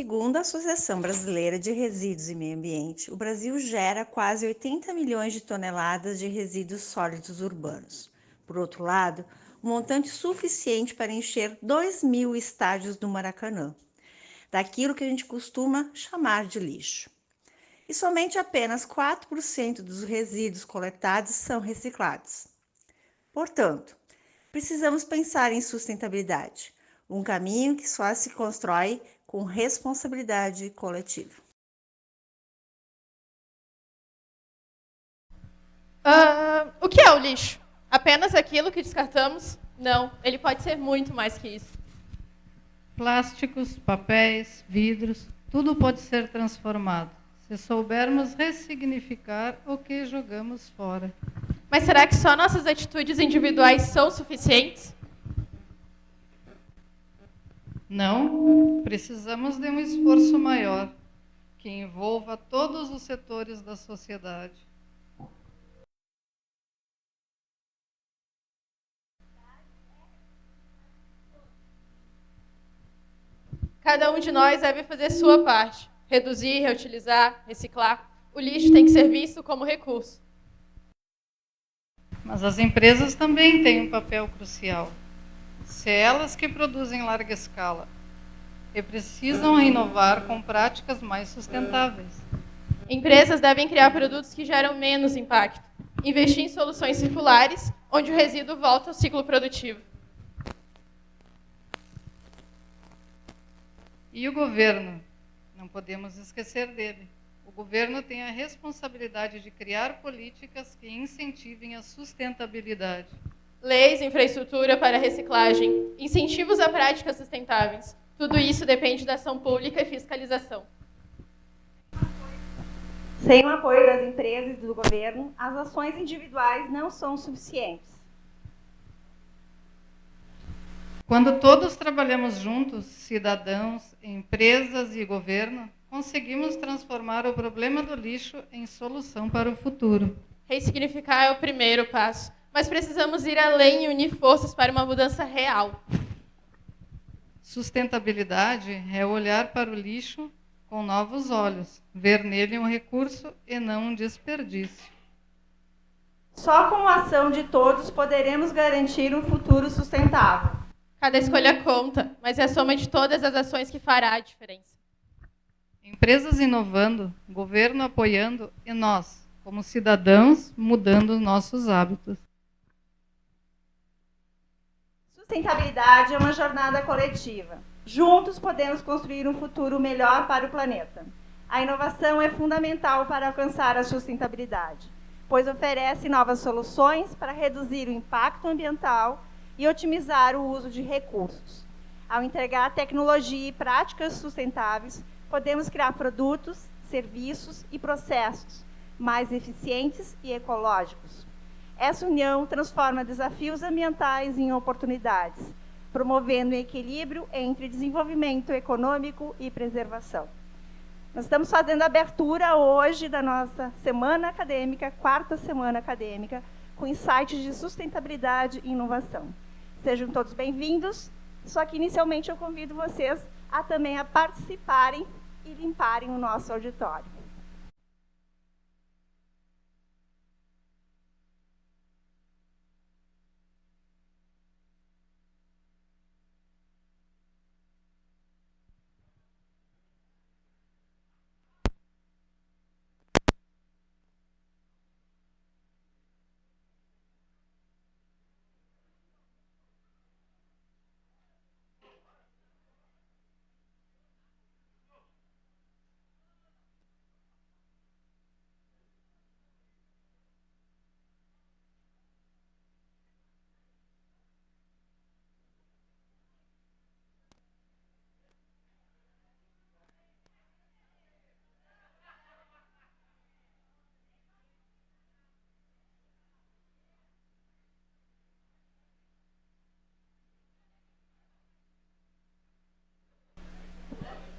Segundo a Associação Brasileira de Resíduos e Meio Ambiente, o Brasil gera quase 80 milhões de toneladas de resíduos sólidos urbanos. Por outro lado, um montante suficiente para encher 2.000 estádios do Maracanã, daquilo que a gente costuma chamar de lixo. E somente apenas 4% dos resíduos coletados são reciclados. Portanto, precisamos pensar em sustentabilidade, um caminho que só se constrói com responsabilidade coletiva. O que é o lixo? Apenas aquilo que descartamos? Não, ele pode ser muito mais que isso. Plásticos, papéis, vidros, tudo pode ser transformado, se soubermos ressignificar o que jogamos fora. Mas será que só nossas atitudes individuais são suficientes? Não, precisamos de um esforço maior, que envolva todos os setores da sociedade. Cada um de nós deve fazer sua parte. Reduzir, reutilizar, reciclar. O lixo tem que ser visto como recurso. Mas as empresas também têm um papel crucial. Se elas que produzem em larga escala e precisam inovar com práticas mais sustentáveis. Empresas devem criar produtos que geram menos impacto. Investir em soluções circulares, onde o resíduo volta ao ciclo produtivo. E o governo? Não podemos esquecer dele. O governo tem a responsabilidade de criar políticas que incentivem a sustentabilidade. Leis, infraestrutura para reciclagem, incentivos a práticas sustentáveis. Tudo isso depende da ação pública e fiscalização. Sem o apoio das empresas e do governo, as ações individuais não são suficientes. Quando todos trabalhamos juntos, cidadãos, empresas e governo, conseguimos transformar o problema do lixo em solução para o futuro. Ressignificar é o primeiro passo, mas precisamos ir além e unir forças para uma mudança real. Sustentabilidade é olhar para o lixo com novos olhos, ver nele um recurso e não um desperdício. Só com a ação de todos poderemos garantir um futuro sustentável. Cada escolha conta, mas é a soma de todas as ações que fará a diferença. Empresas inovando, governo apoiando e nós, como cidadãos, mudando nossos hábitos. Sustentabilidade é uma jornada coletiva. Juntos podemos construir um futuro melhor para o planeta. A inovação é fundamental para alcançar a sustentabilidade, pois oferece novas soluções para reduzir o impacto ambiental e otimizar o uso de recursos. Ao entregar tecnologia e práticas sustentáveis, podemos criar produtos, serviços e processos mais eficientes e ecológicos. Essa união transforma desafios ambientais em oportunidades, promovendo um equilíbrio entre desenvolvimento econômico e preservação. Nós estamos fazendo a abertura hoje da nossa semana acadêmica, quarta semana acadêmica, com insights de sustentabilidade e inovação. Sejam todos bem-vindos, só que inicialmente eu convido vocês a também a participarem e limparem o nosso auditório.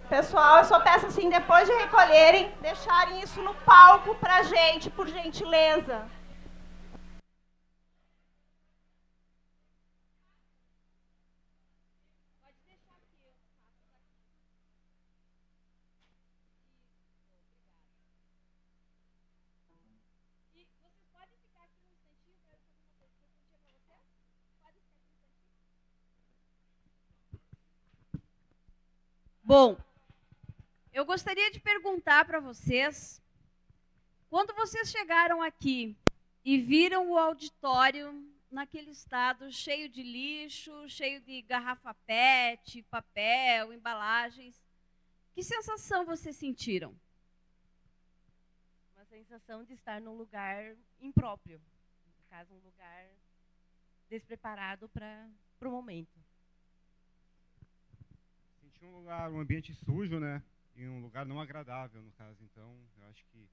Pessoal, eu só peço assim, depois de recolherem, deixarem isso no palco pra gente, por gentileza. Bom, eu gostaria de perguntar para vocês, quando vocês chegaram aqui e viram o auditório naquele estado cheio de lixo, cheio de garrafa PET, papel, embalagens, que sensação vocês sentiram? Uma sensação de estar num lugar impróprio, no caso, um lugar despreparado para o momento. Senti um ambiente sujo, né? E um lugar não agradável, no caso. Então, eu acho que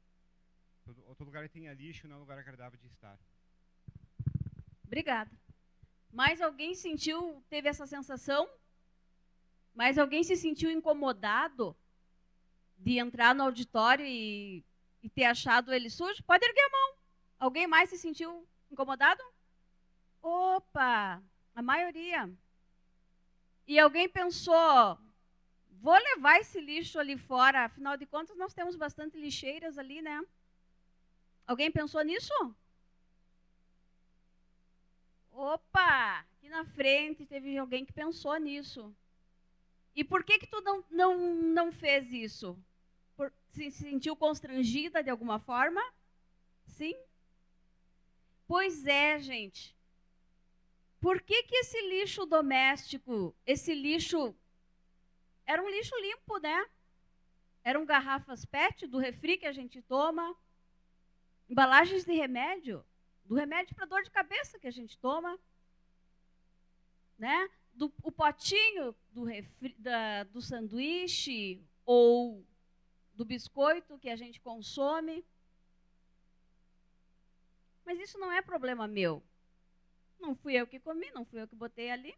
todo lugar que tenha lixo não é um lugar agradável de estar. Obrigada. Mais alguém teve essa sensação? Mais alguém se sentiu incomodado de entrar no auditório e ter achado ele sujo? Pode erguer a mão. Alguém mais se sentiu incomodado? Opa, a maioria. E alguém pensou, vou levar esse lixo ali fora, afinal de contas nós temos bastante lixeiras ali, né? Alguém pensou nisso? Opa, aqui na frente teve alguém que pensou nisso. E por que tu não fez isso? Se sentiu constrangida de alguma forma? Sim? Pois é, gente. Por que esse lixo doméstico, esse lixo, era um lixo limpo, né? Eram garrafas PET do refri que a gente toma, embalagens de remédio, do remédio para dor de cabeça que a gente toma, né? O potinho do sanduíche ou do biscoito que a gente consome. Mas isso não é problema meu. Não fui eu que comi, não fui eu que botei ali.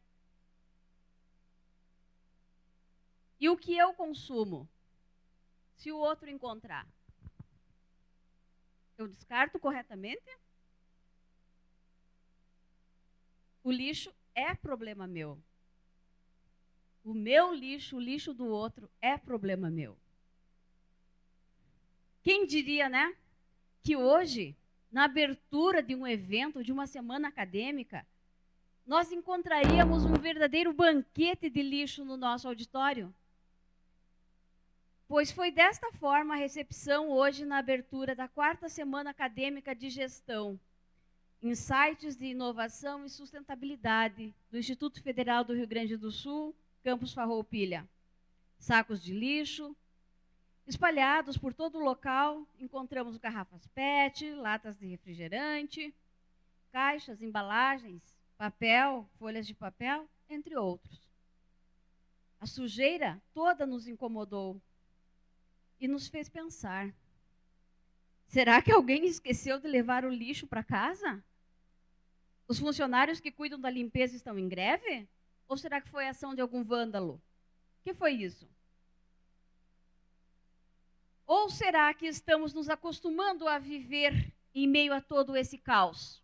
E o que eu consumo? Se o outro encontrar, eu descarto corretamente? O lixo é problema meu. O meu lixo, o lixo do outro é problema meu. Quem diria, né, que hoje, na abertura de um evento, de uma semana acadêmica, nós encontraríamos um verdadeiro banquete de lixo no nosso auditório? Pois foi desta forma a recepção hoje na abertura da 4ª Semana Acadêmica de Gestão, Insights de Inovação e Sustentabilidade, do Instituto Federal do Rio Grande do Sul, Campus Farroupilha. Sacos de lixo, espalhados por todo o local, encontramos garrafas PET, latas de refrigerante, caixas, embalagens, papel, folhas de papel, entre outros. A sujeira toda nos incomodou e nos fez pensar. Será que alguém esqueceu de levar o lixo para casa? Os funcionários que cuidam da limpeza estão em greve? Ou será que foi a ação de algum vândalo? O que foi isso? Ou será que estamos nos acostumando a viver em meio a todo esse caos?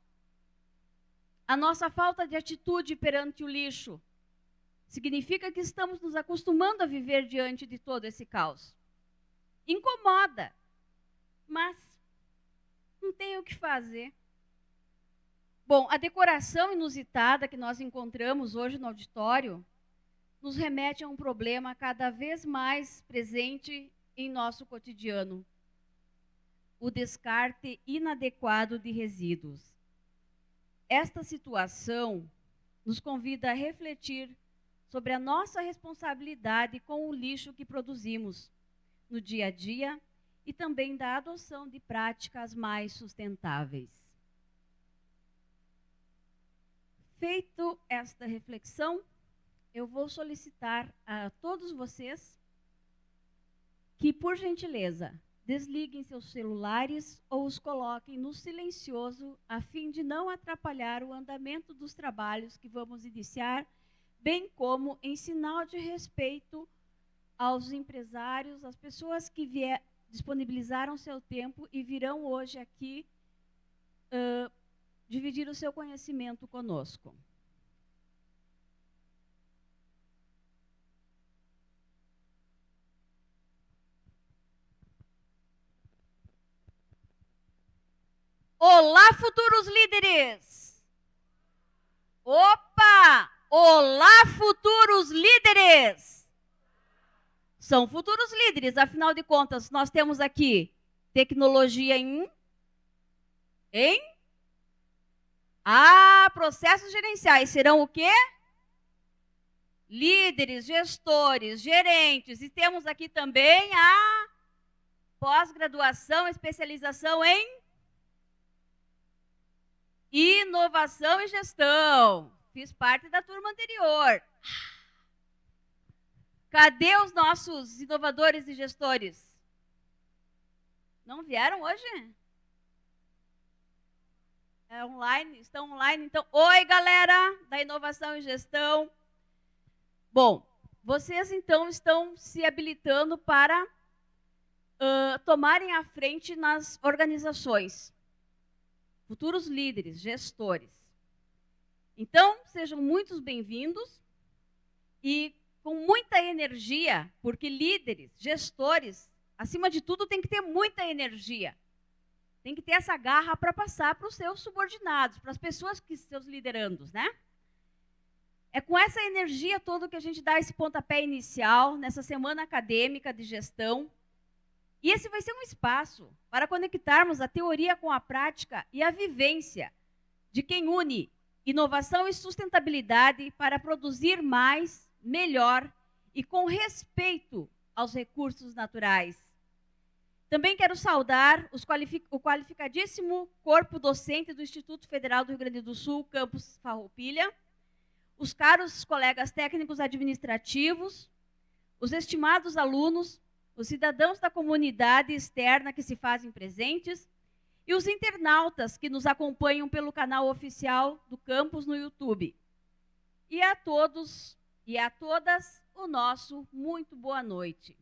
A nossa falta de atitude perante o lixo significa que estamos nos acostumando a viver diante de todo esse caos. Incomoda, mas não tem o que fazer. Bom, a decoração inusitada que nós encontramos hoje no auditório nos remete a um problema cada vez mais presente em nosso cotidiano: o descarte inadequado de resíduos. Esta situação nos convida a refletir sobre a nossa responsabilidade com o lixo que produzimos no dia a dia e também da adoção de práticas mais sustentáveis. Feito esta reflexão, eu vou solicitar a todos vocês que, por gentileza, desliguem seus celulares ou os coloquem no silencioso, a fim de não atrapalhar o andamento dos trabalhos que vamos iniciar, bem como em sinal de respeito aos empresários, às pessoas que disponibilizaram seu tempo e virão hoje aqui dividir o seu conhecimento conosco. Olá, futuros líderes! Opa! Olá, futuros líderes! são futuros líderes. Afinal de contas, nós temos aqui tecnologia em processos gerenciais. Serão o quê? Líderes, gestores, gerentes. E temos aqui também a pós-graduação, especialização em inovação e gestão. Fiz parte da turma anterior. Cadê os nossos inovadores e gestores? Não vieram hoje? É online? Estão online? Então, oi, galera da inovação e gestão. Bom, vocês então estão se habilitando para tomarem a frente nas organizações. Futuros líderes, gestores. Então, sejam muito bem-vindos e com muita energia, porque líderes, gestores, acima de tudo, tem que ter muita energia. Tem que ter essa garra para passar para os seus subordinados, para as pessoas que seus liderandos, né? É com essa energia toda que a gente dá esse pontapé inicial nessa semana acadêmica de gestão. E esse vai ser um espaço para conectarmos a teoria com a prática e a vivência de quem une inovação e sustentabilidade para produzir mais, melhor e com respeito aos recursos naturais. Também quero saudar o qualificadíssimo corpo docente do Instituto Federal do Rio Grande do Sul, campus Farroupilha, os caros colegas técnicos administrativos, os estimados alunos, os cidadãos da comunidade externa que se fazem presentes e os internautas que nos acompanham pelo canal oficial do campus no YouTube. E a todos e a todas o nosso muito boa noite.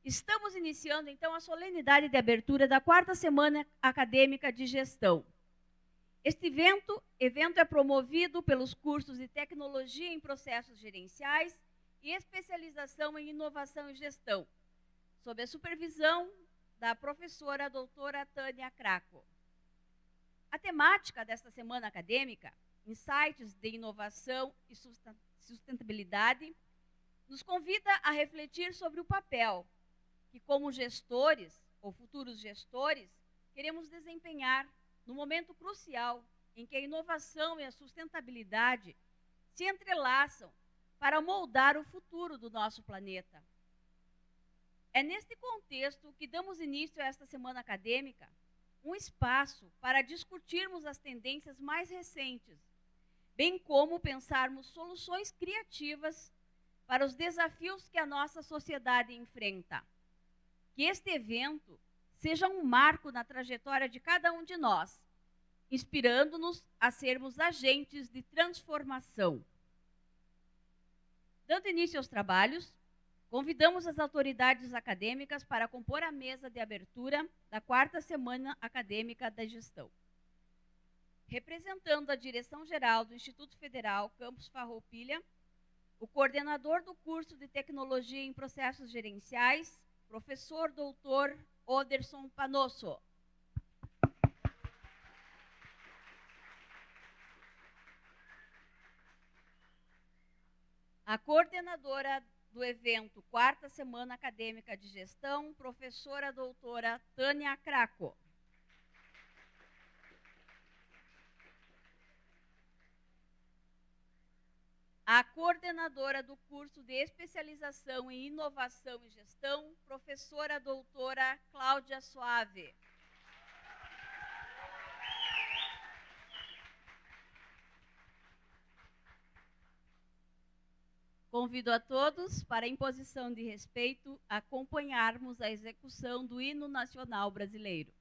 Estamos iniciando, então, a solenidade de abertura da 4ª Semana Acadêmica de Gestão. Este evento é promovido pelos cursos de Tecnologia em Processos Gerenciais e Especialização em Inovação e Gestão, sob a supervisão da professora doutora Tânia Craco. A temática desta semana acadêmica, Insights de Inovação e Sustentabilidade, nos convida a refletir sobre o papel que, como gestores ou futuros gestores, queremos desempenhar no momento crucial em que a inovação e a sustentabilidade se entrelaçam para moldar o futuro do nosso planeta. É neste contexto que damos início a esta semana acadêmica, um espaço para discutirmos as tendências mais recentes, bem como pensarmos soluções criativas para os desafios que a nossa sociedade enfrenta. Que este evento seja um marco na trajetória de cada um de nós, inspirando-nos a sermos agentes de transformação. Dando início aos trabalhos, convidamos as autoridades acadêmicas para compor a mesa de abertura da 4ª Semana Acadêmica da Gestão. Representando a Direção-Geral do Instituto Federal Campus Farroupilha, o coordenador do curso de Tecnologia em Processos Gerenciais, professor doutor Oderson Panosso. A coordenadora do evento 4ª Semana Acadêmica de Gestão, professora doutora Tânia Craco. A coordenadora do curso de especialização em inovação e gestão, professora doutora Cláudia Suave. Convido a todos para, em posição de respeito, acompanharmos a execução do Hino Nacional Brasileiro.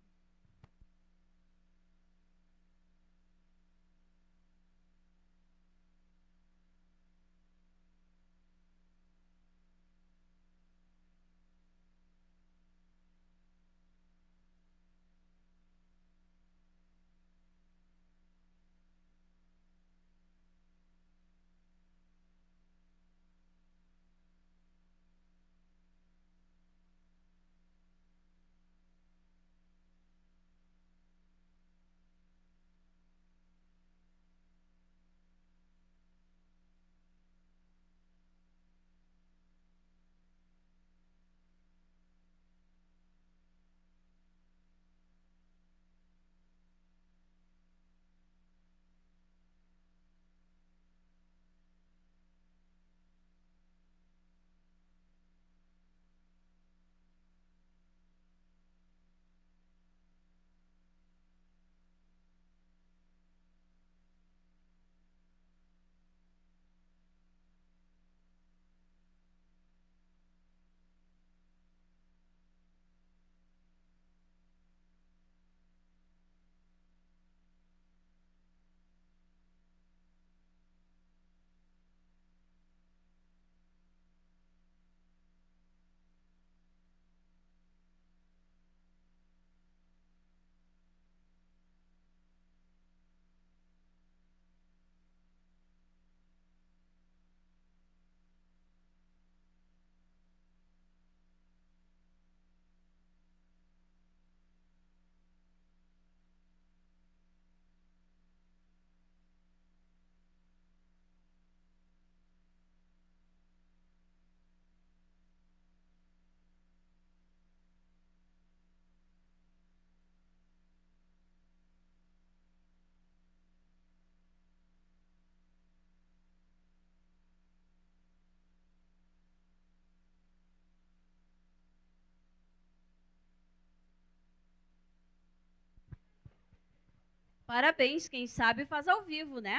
Parabéns, quem sabe faz ao vivo, né?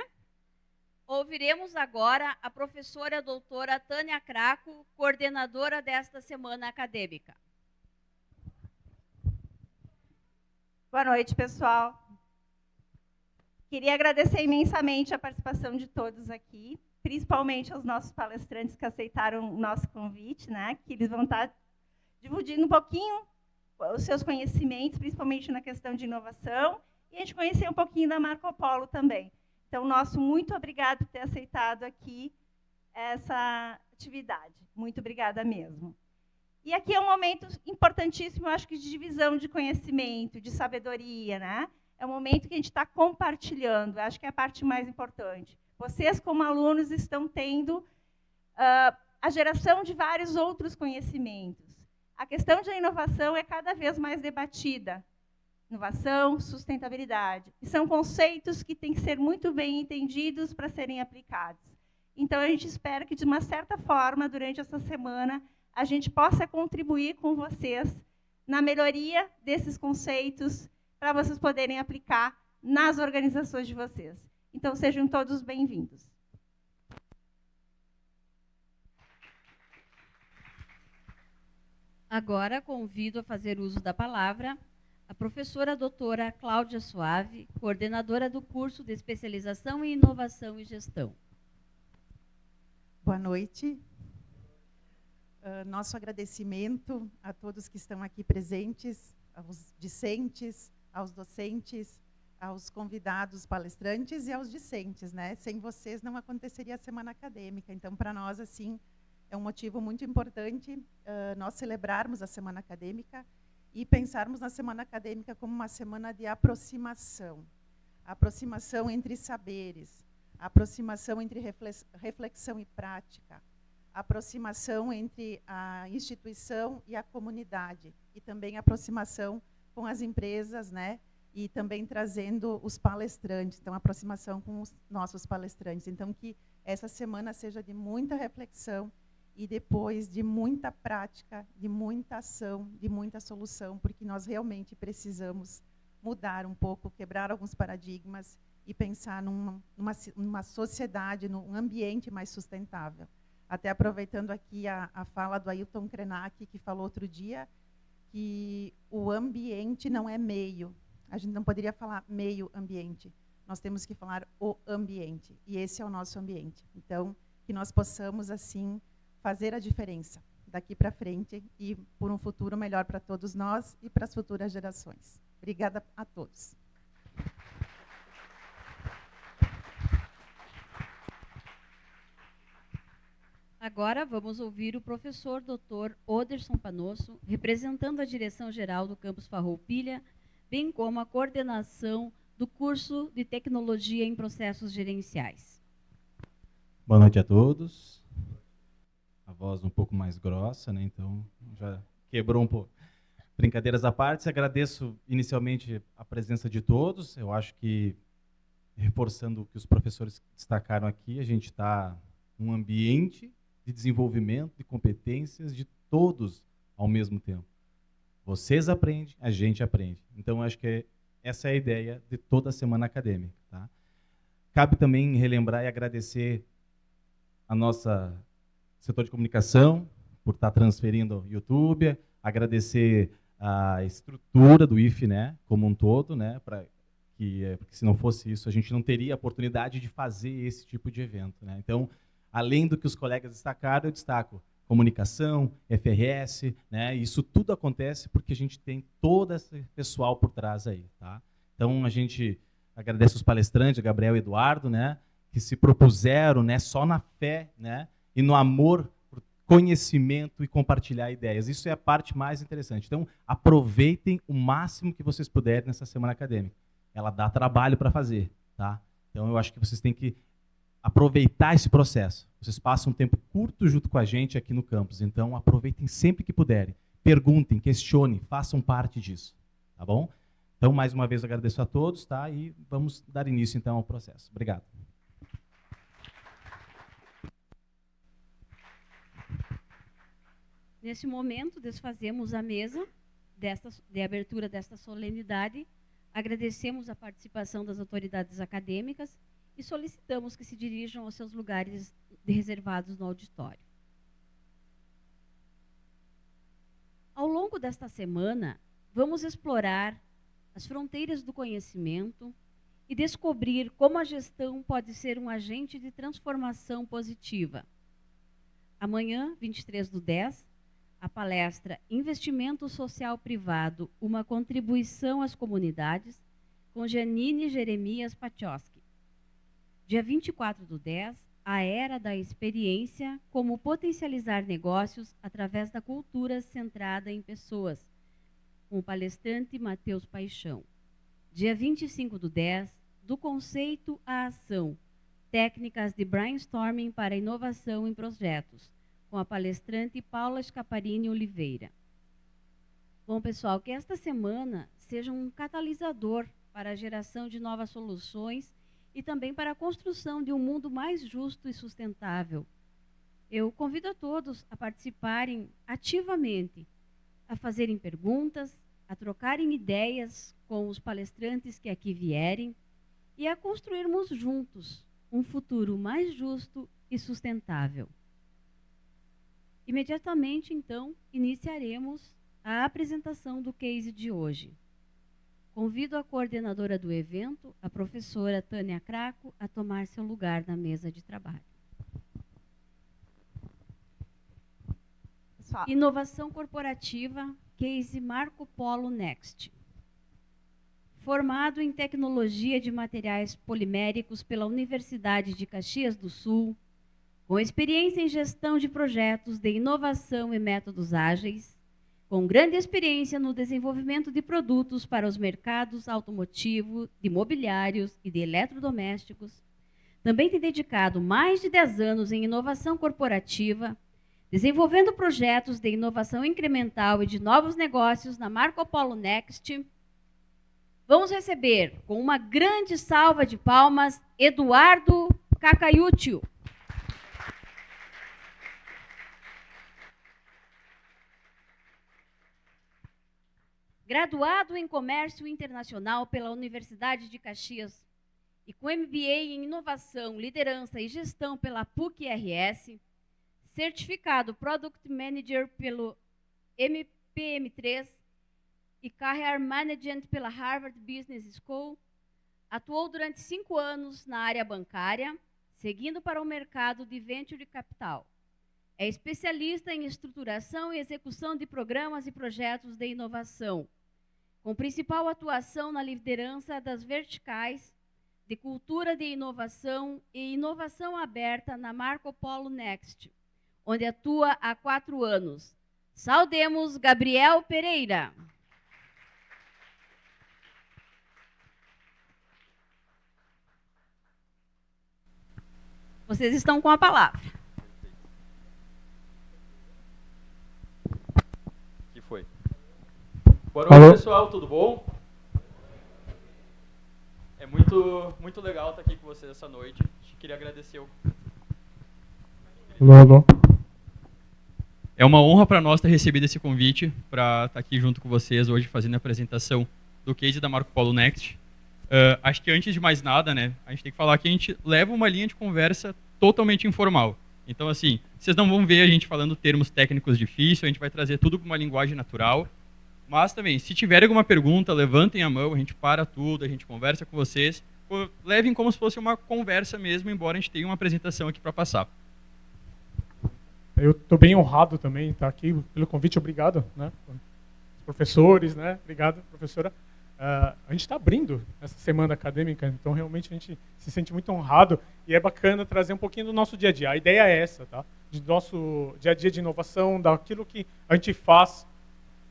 Ouviremos agora a professora doutora Tânia Craco, coordenadora desta semana acadêmica. Boa noite, pessoal. Queria agradecer imensamente a participação de todos aqui, principalmente aos nossos palestrantes que aceitaram o nosso convite, né? Que eles vão estar dividindo um pouquinho os seus conhecimentos, principalmente na questão de inovação, e a gente conhecer um pouquinho da Marco Polo também. Então, nosso muito obrigado por ter aceitado aqui essa atividade. Muito obrigada mesmo. E aqui é um momento importantíssimo, eu acho que de divisão de conhecimento, de sabedoria, né? É um momento que a gente está compartilhando, acho que é a parte mais importante. Vocês, como alunos, estão tendo a geração de vários outros conhecimentos. A questão da inovação é cada vez mais debatida. Inovação, sustentabilidade. E são conceitos que têm que ser muito bem entendidos para serem aplicados. Então, a gente espera que, de uma certa forma, durante essa semana, a gente possa contribuir com vocês na melhoria desses conceitos para vocês poderem aplicar nas organizações de vocês. Então, sejam todos bem-vindos. Agora, convido a fazer uso da palavra a professora doutora Cláudia Suave, coordenadora do curso de especialização em inovação e gestão. Boa noite. Nosso agradecimento a todos que estão aqui presentes, aos discentes, aos docentes, aos convidados palestrantes e aos discentes, né? Sem vocês não aconteceria a semana acadêmica. Então, para nós, assim, é um motivo muito importante nós celebrarmos a semana acadêmica e pensarmos na semana acadêmica como uma semana de aproximação. Aproximação entre saberes, aproximação entre reflexão e prática, aproximação entre a instituição e a comunidade, e também aproximação com as empresas, né? E também trazendo os palestrantes, então aproximação com os nossos palestrantes. Então, que essa semana seja de muita reflexão e depois de muita prática, de muita ação, de muita solução, porque nós realmente precisamos mudar um pouco, quebrar alguns paradigmas e pensar numa sociedade, num ambiente mais sustentável. Até aproveitando aqui a fala do Ailton Krenak, que falou outro dia que o ambiente não é meio. A gente não poderia falar meio ambiente. Nós temos que falar o ambiente. E esse é o nosso ambiente. Então, que nós possamos, assim, fazer a diferença daqui para frente e por um futuro melhor para todos nós e para as futuras gerações. Obrigada a todos. Agora vamos ouvir o professor Dr. Oderson Panosso, representando a direção-geral do Campus Farroupilha, bem como a coordenação do curso de Tecnologia em Processos Gerenciais. Boa noite a todos. A voz um pouco mais grossa, né? Então já quebrou um pouco. Brincadeiras à parte, agradeço inicialmente a presença de todos. Eu acho que, reforçando o que os professores destacaram aqui, a gente está num ambiente de desenvolvimento de competências de todos ao mesmo tempo. Vocês aprendem, a gente aprende. Então, acho que essa é a ideia de toda a semana acadêmica. Tá? Cabe também relembrar e agradecer a nossa setor de comunicação por estar transferindo ao YouTube, agradecer a estrutura do IFE, né, como um todo, né, porque se não fosse isso, a gente não teria a oportunidade de fazer esse tipo de evento. Né? Então, além do que os colegas destacaram, eu destaco comunicação, FRS, né? Isso tudo acontece porque a gente tem todo esse pessoal por trás aí, tá? Então a gente agradece os palestrantes, Gabriel e Eduardo, né? Que se propuseram, né? Só na fé, né? E no amor por conhecimento e compartilhar ideias. Isso é a parte mais interessante. Então aproveitem o máximo que vocês puderem nessa semana acadêmica. Ela dá trabalho para fazer, tá? Então eu acho que vocês têm que aproveitar esse processo. Vocês passam um tempo curto junto com a gente aqui no campus, então aproveitem sempre que puderem. Perguntem, questionem, façam parte disso, tá bom? Então, mais uma vez, agradeço a todos, tá? E vamos dar início, então, ao processo. Obrigado. Nesse momento, desfazemos a mesa de abertura desta solenidade, agradecemos a participação das autoridades acadêmicas e solicitamos que se dirijam aos seus lugares reservados no auditório. Ao longo desta semana, vamos explorar as fronteiras do conhecimento e descobrir como a gestão pode ser um agente de transformação positiva. Amanhã, 23/10, a palestra Investimento Social Privado, uma contribuição às comunidades, com Janine Jeremias Pachowski. Dia 24/10, a Era da Experiência, como potencializar negócios através da cultura centrada em pessoas, com o palestrante Matheus Paixão. Dia 25/10, do conceito à ação, técnicas de brainstorming para inovação em projetos, com a palestrante Paula Scaparini Oliveira. Bom, pessoal, que esta semana seja um catalisador para a geração de novas soluções e também para a construção de um mundo mais justo e sustentável. Eu convido a todos a participarem ativamente, a fazerem perguntas, a trocarem ideias com os palestrantes que aqui vierem e a construirmos juntos um futuro mais justo e sustentável. Imediatamente, então, iniciaremos a apresentação do case de hoje. Convido a coordenadora do evento, a professora Tânia Craco, a tomar seu lugar na mesa de trabalho. Inovação corporativa, case Marco Polo Next. Formado em tecnologia de materiais poliméricos pela Universidade de Caxias do Sul, com experiência em gestão de projetos de inovação e métodos ágeis, com grande experiência no desenvolvimento de produtos para os mercados automotivo, de mobiliários e de eletrodomésticos, também tem dedicado mais de 10 anos em inovação corporativa, desenvolvendo projetos de inovação incremental e de novos negócios na Marco Polo Next. Vamos receber, com uma grande salva de palmas, Eduardo Cacaiútio. Graduado em Comércio Internacional pela Universidade de Caxias e com MBA em Inovação, Liderança e Gestão pela PUC-RS, certificado Product Manager pelo MPM3 e Career Management pela Harvard Business School, atuou durante 5 anos na área bancária, seguindo para o mercado de Venture Capital. É especialista em estruturação e execução de programas e projetos de inovação, com principal atuação na liderança das verticais de cultura de inovação e inovação aberta na Marco Polo Next, onde atua há 4 anos. Saudemos Gabriel Pereira. Vocês estão com a palavra. Que foi? Boa noite, pessoal, tudo bom? É muito legal estar aqui com vocês essa noite. Queria agradecer o... É uma honra para nós ter recebido esse convite para estar aqui junto com vocês hoje fazendo a apresentação do case da Marco Polo Next. Acho que antes de mais nada, né, a gente tem que falar que a gente leva uma linha de conversa totalmente informal. Então, assim, vocês não vão ver a gente falando termos técnicos difíceis, a gente vai trazer tudo com uma linguagem natural. Mas também, se tiverem alguma pergunta, levantem a mão, a gente para tudo, a gente conversa com vocês. Levem como se fosse uma conversa mesmo, embora a gente tenha uma apresentação aqui para passar. Eu estou bem honrado também de estar aqui pelo convite, obrigado, né? Os professores, né? Obrigado, professora. A gente está abrindo essa semana acadêmica, então realmente a gente se sente muito honrado e é bacana trazer um pouquinho do nosso dia a dia. A ideia é essa, tá? Do nosso dia a dia de inovação, daquilo que a gente faz.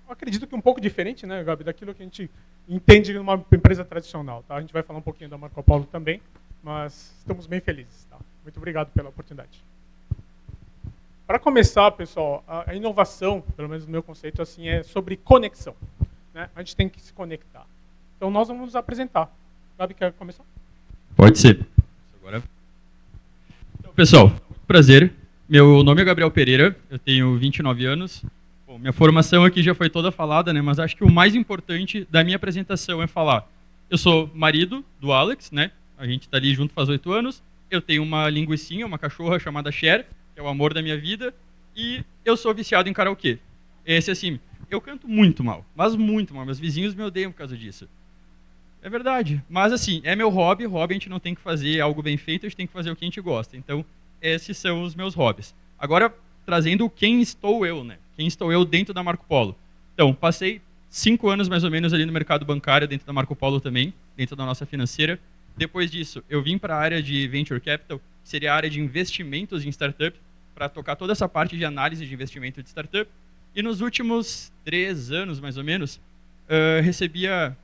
Eu acredito que um pouco diferente, né, Gabi, daquilo que a gente entende numa empresa tradicional, tá? A gente vai falar um pouquinho da Marco Polo também, mas estamos bem felizes, tá? Muito obrigado pela oportunidade. Para começar, pessoal, a inovação, pelo menos no meu conceito, assim, é sobre conexão, né? A gente tem que se conectar. Então, nós vamos nos apresentar. Gabi, quer começar? Pode ser. Agora. Então, pessoal, muito prazer. Meu nome é Gabriel Pereira, eu tenho 29 anos. Bom, minha formação aqui já foi toda falada, né? Mas acho que o mais importante da minha apresentação é falar Eu sou marido do Alex, né? A gente está ali junto faz 8 anos. Eu tenho uma linguicinha, uma cachorra chamada Cher, que é o amor da minha vida. E eu sou viciado em karaokê. Esse, assim, eu canto muito mal, mas muito mal. Meus vizinhos me odeiam por causa disso. É verdade. Mas, assim, é meu hobby. Hobby a gente não tem que fazer algo bem feito, a gente tem que fazer o que a gente gosta. Então, esses são os meus hobbies. Agora, trazendo quem estou eu, né? Quem estou eu dentro da Marco Polo. Então, passei 5 anos, mais ou menos, ali no mercado bancário, dentro da Marco Polo também, dentro da nossa financeira. Depois disso, eu vim para a área de Venture Capital, que seria a área de investimentos em startup, para tocar toda essa parte de análise de investimento de startup. E nos últimos 3 anos, mais ou menos, recebi a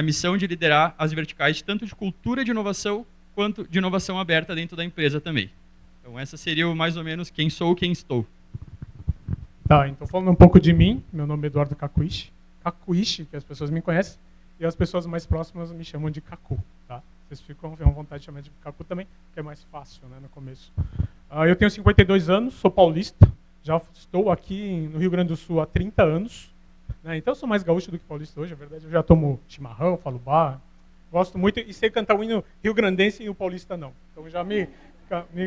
missão de liderar as verticais, tanto de cultura de inovação, quanto de inovação aberta dentro da empresa também. Então, essa seria mais ou menos quem sou, quem estou. Tá, então falando um pouco de mim, meu nome é Eduardo Cacuishi. Cacuishi, que as pessoas me conhecem, e as pessoas mais próximas me chamam de Cacu, tá? Vocês ficam à vontade de chamar de Cacu também, que é mais fácil, né, no começo. Eu tenho 52 anos, sou paulista, já estou aqui no Rio Grande do Sul há 30 anos, né? Então eu sou mais gaúcho do que paulista hoje, é verdade. Eu já tomo chimarrão, falo bar, gosto muito, e sei cantar o hino rio-grandense e o paulista não. Então já me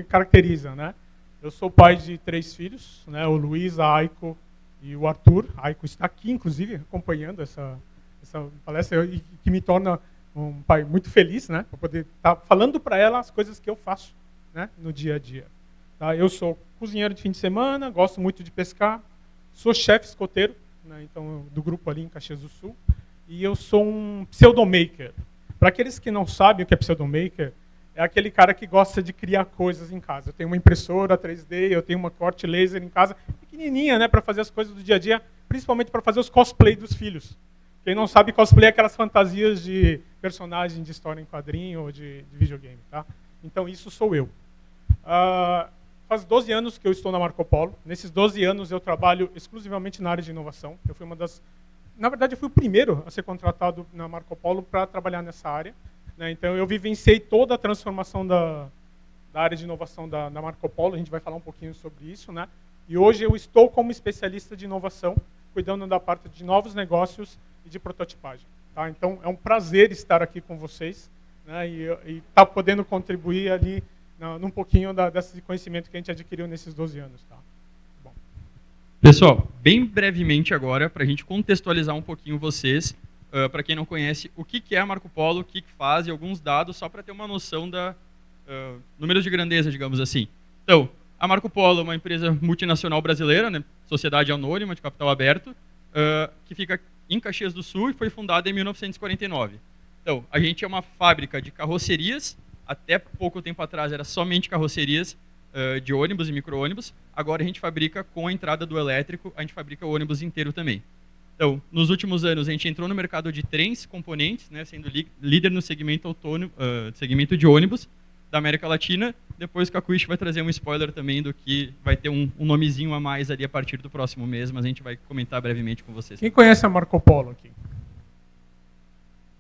caracteriza, né? Eu sou pai de 3 filhos, né? O Luiz, a Aiko e o Arthur. A Aiko está aqui, inclusive, acompanhando essa palestra, e que me torna um pai muito feliz, né? Para poder estar falando para ela as coisas que eu faço, né? No dia a dia. Tá? Eu sou cozinheiro de fim de semana, gosto muito de pescar, sou chefe escoteiro, né? Então, do grupo ali em Caxias do Sul, e eu sou um pseudomaker. Para aqueles que não sabem o que é pseudomaker, é aquele cara que gosta de criar coisas em casa. Eu tenho uma impressora 3D, eu tenho uma corte laser em casa, pequenininha, né, para fazer as coisas do dia a dia, principalmente para fazer os cosplay dos filhos. Quem não sabe, cosplay é aquelas fantasias de personagem de história em quadrinho ou de videogame, tá? Então, isso sou eu. Faz 12 anos que eu estou na Marco Polo. Nesses 12 anos, eu trabalho exclusivamente na área de inovação. Eu fui na verdade, eu fui o primeiro a ser contratado na Marco Polo para trabalhar nessa área, né? Então, eu vivenciei toda a transformação da área de inovação da Marco Polo. A gente vai falar um pouquinho sobre isso, né? E hoje eu estou como especialista de inovação, cuidando da parte de novos negócios e de prototipagem. Tá? Então, é um prazer estar aqui com vocês, né? E estar podendo contribuir ali num pouquinho desse conhecimento que a gente adquiriu nesses 12 anos. Tá? Bom. Pessoal, bem brevemente agora, para a gente contextualizar um pouquinho vocês, para quem não conhece, o que é a Marco Polo, o que faz e alguns dados, só para ter uma noção da números de grandeza, digamos assim. Então, a Marco Polo é uma empresa multinacional brasileira, né, sociedade anônima de capital aberto, que fica em Caxias do Sul e foi fundada em 1949. Então, a gente é uma fábrica de carrocerias. Até pouco tempo atrás era somente carrocerias de ônibus e micro-ônibus. Agora a gente fabrica, com a entrada do elétrico, a gente fabrica o ônibus inteiro também. Então, nos últimos anos, a gente entrou no mercado de trens componentes, né, sendo líder no segmento autônomo, segmento de ônibus da América Latina. Depois o Cacuishi vai trazer um spoiler também do que vai ter um nomezinho a mais ali a partir do próximo mês, mas a gente vai comentar brevemente com vocês. Quem conhece a Marco Polo aqui?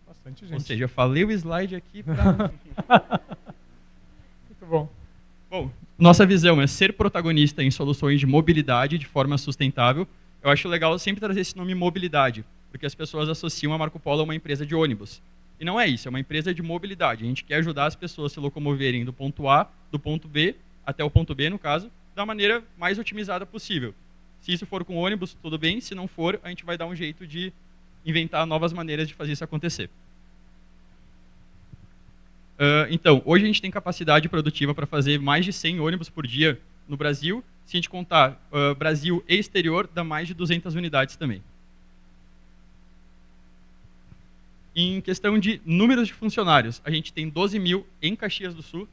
Bastante gente. Ou seja, eu falei o slide aqui para... Muito bom. Bom, nossa visão é ser protagonista em soluções de mobilidade de forma sustentável. Eu acho legal sempre trazer esse nome mobilidade, porque as pessoas associam a Marco Polo a uma empresa de ônibus. E não é isso, é uma empresa de mobilidade. A gente quer ajudar as pessoas a se locomoverem do ponto A, do ponto B, até o ponto B, no caso, da maneira mais otimizada possível. Se isso for com ônibus, tudo bem. Se não for, a gente vai dar um jeito de inventar novas maneiras de fazer isso acontecer. Então, hoje a gente tem capacidade produtiva para fazer mais de 100 ônibus por dia no Brasil. Se a gente contar Brasil e exterior, dá mais de 200 unidades também. Em questão de números de funcionários, a gente tem 12 mil em Caxias do Sul,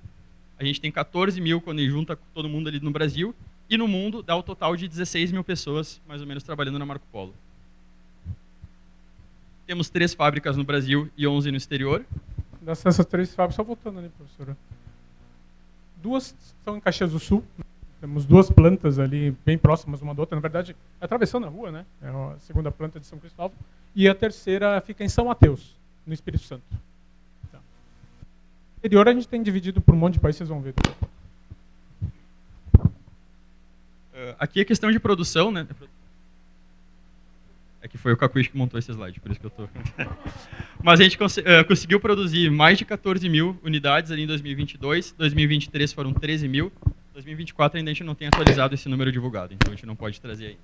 a gente tem 14 mil quando a gente junta todo mundo ali no Brasil, e no mundo dá o total de 16 mil pessoas, mais ou menos, trabalhando na Marco Polo. Temos 3 fábricas no Brasil e 11 no exterior. Dessas 3 fábricas, só voltando ali, professora. 2 estão em Caxias do Sul. Temos 2 plantas ali bem próximas uma da outra. Na verdade, atravessando a rua, né? É a segunda planta de São Cristóvão. E a terceira fica em São Mateus, no Espírito Santo. Tá. No exterior a gente tem dividido por um monte de países, vocês vão ver. Aqui é questão de produção, né? É que foi o Cacuishi que montou esse slide, por isso que eu estou... Mas a gente conseguiu produzir mais de 14 mil unidades ali em 2022, 2023 foram 13 mil, 2024 ainda a gente não tem atualizado esse número divulgado, então a gente não pode trazer aí.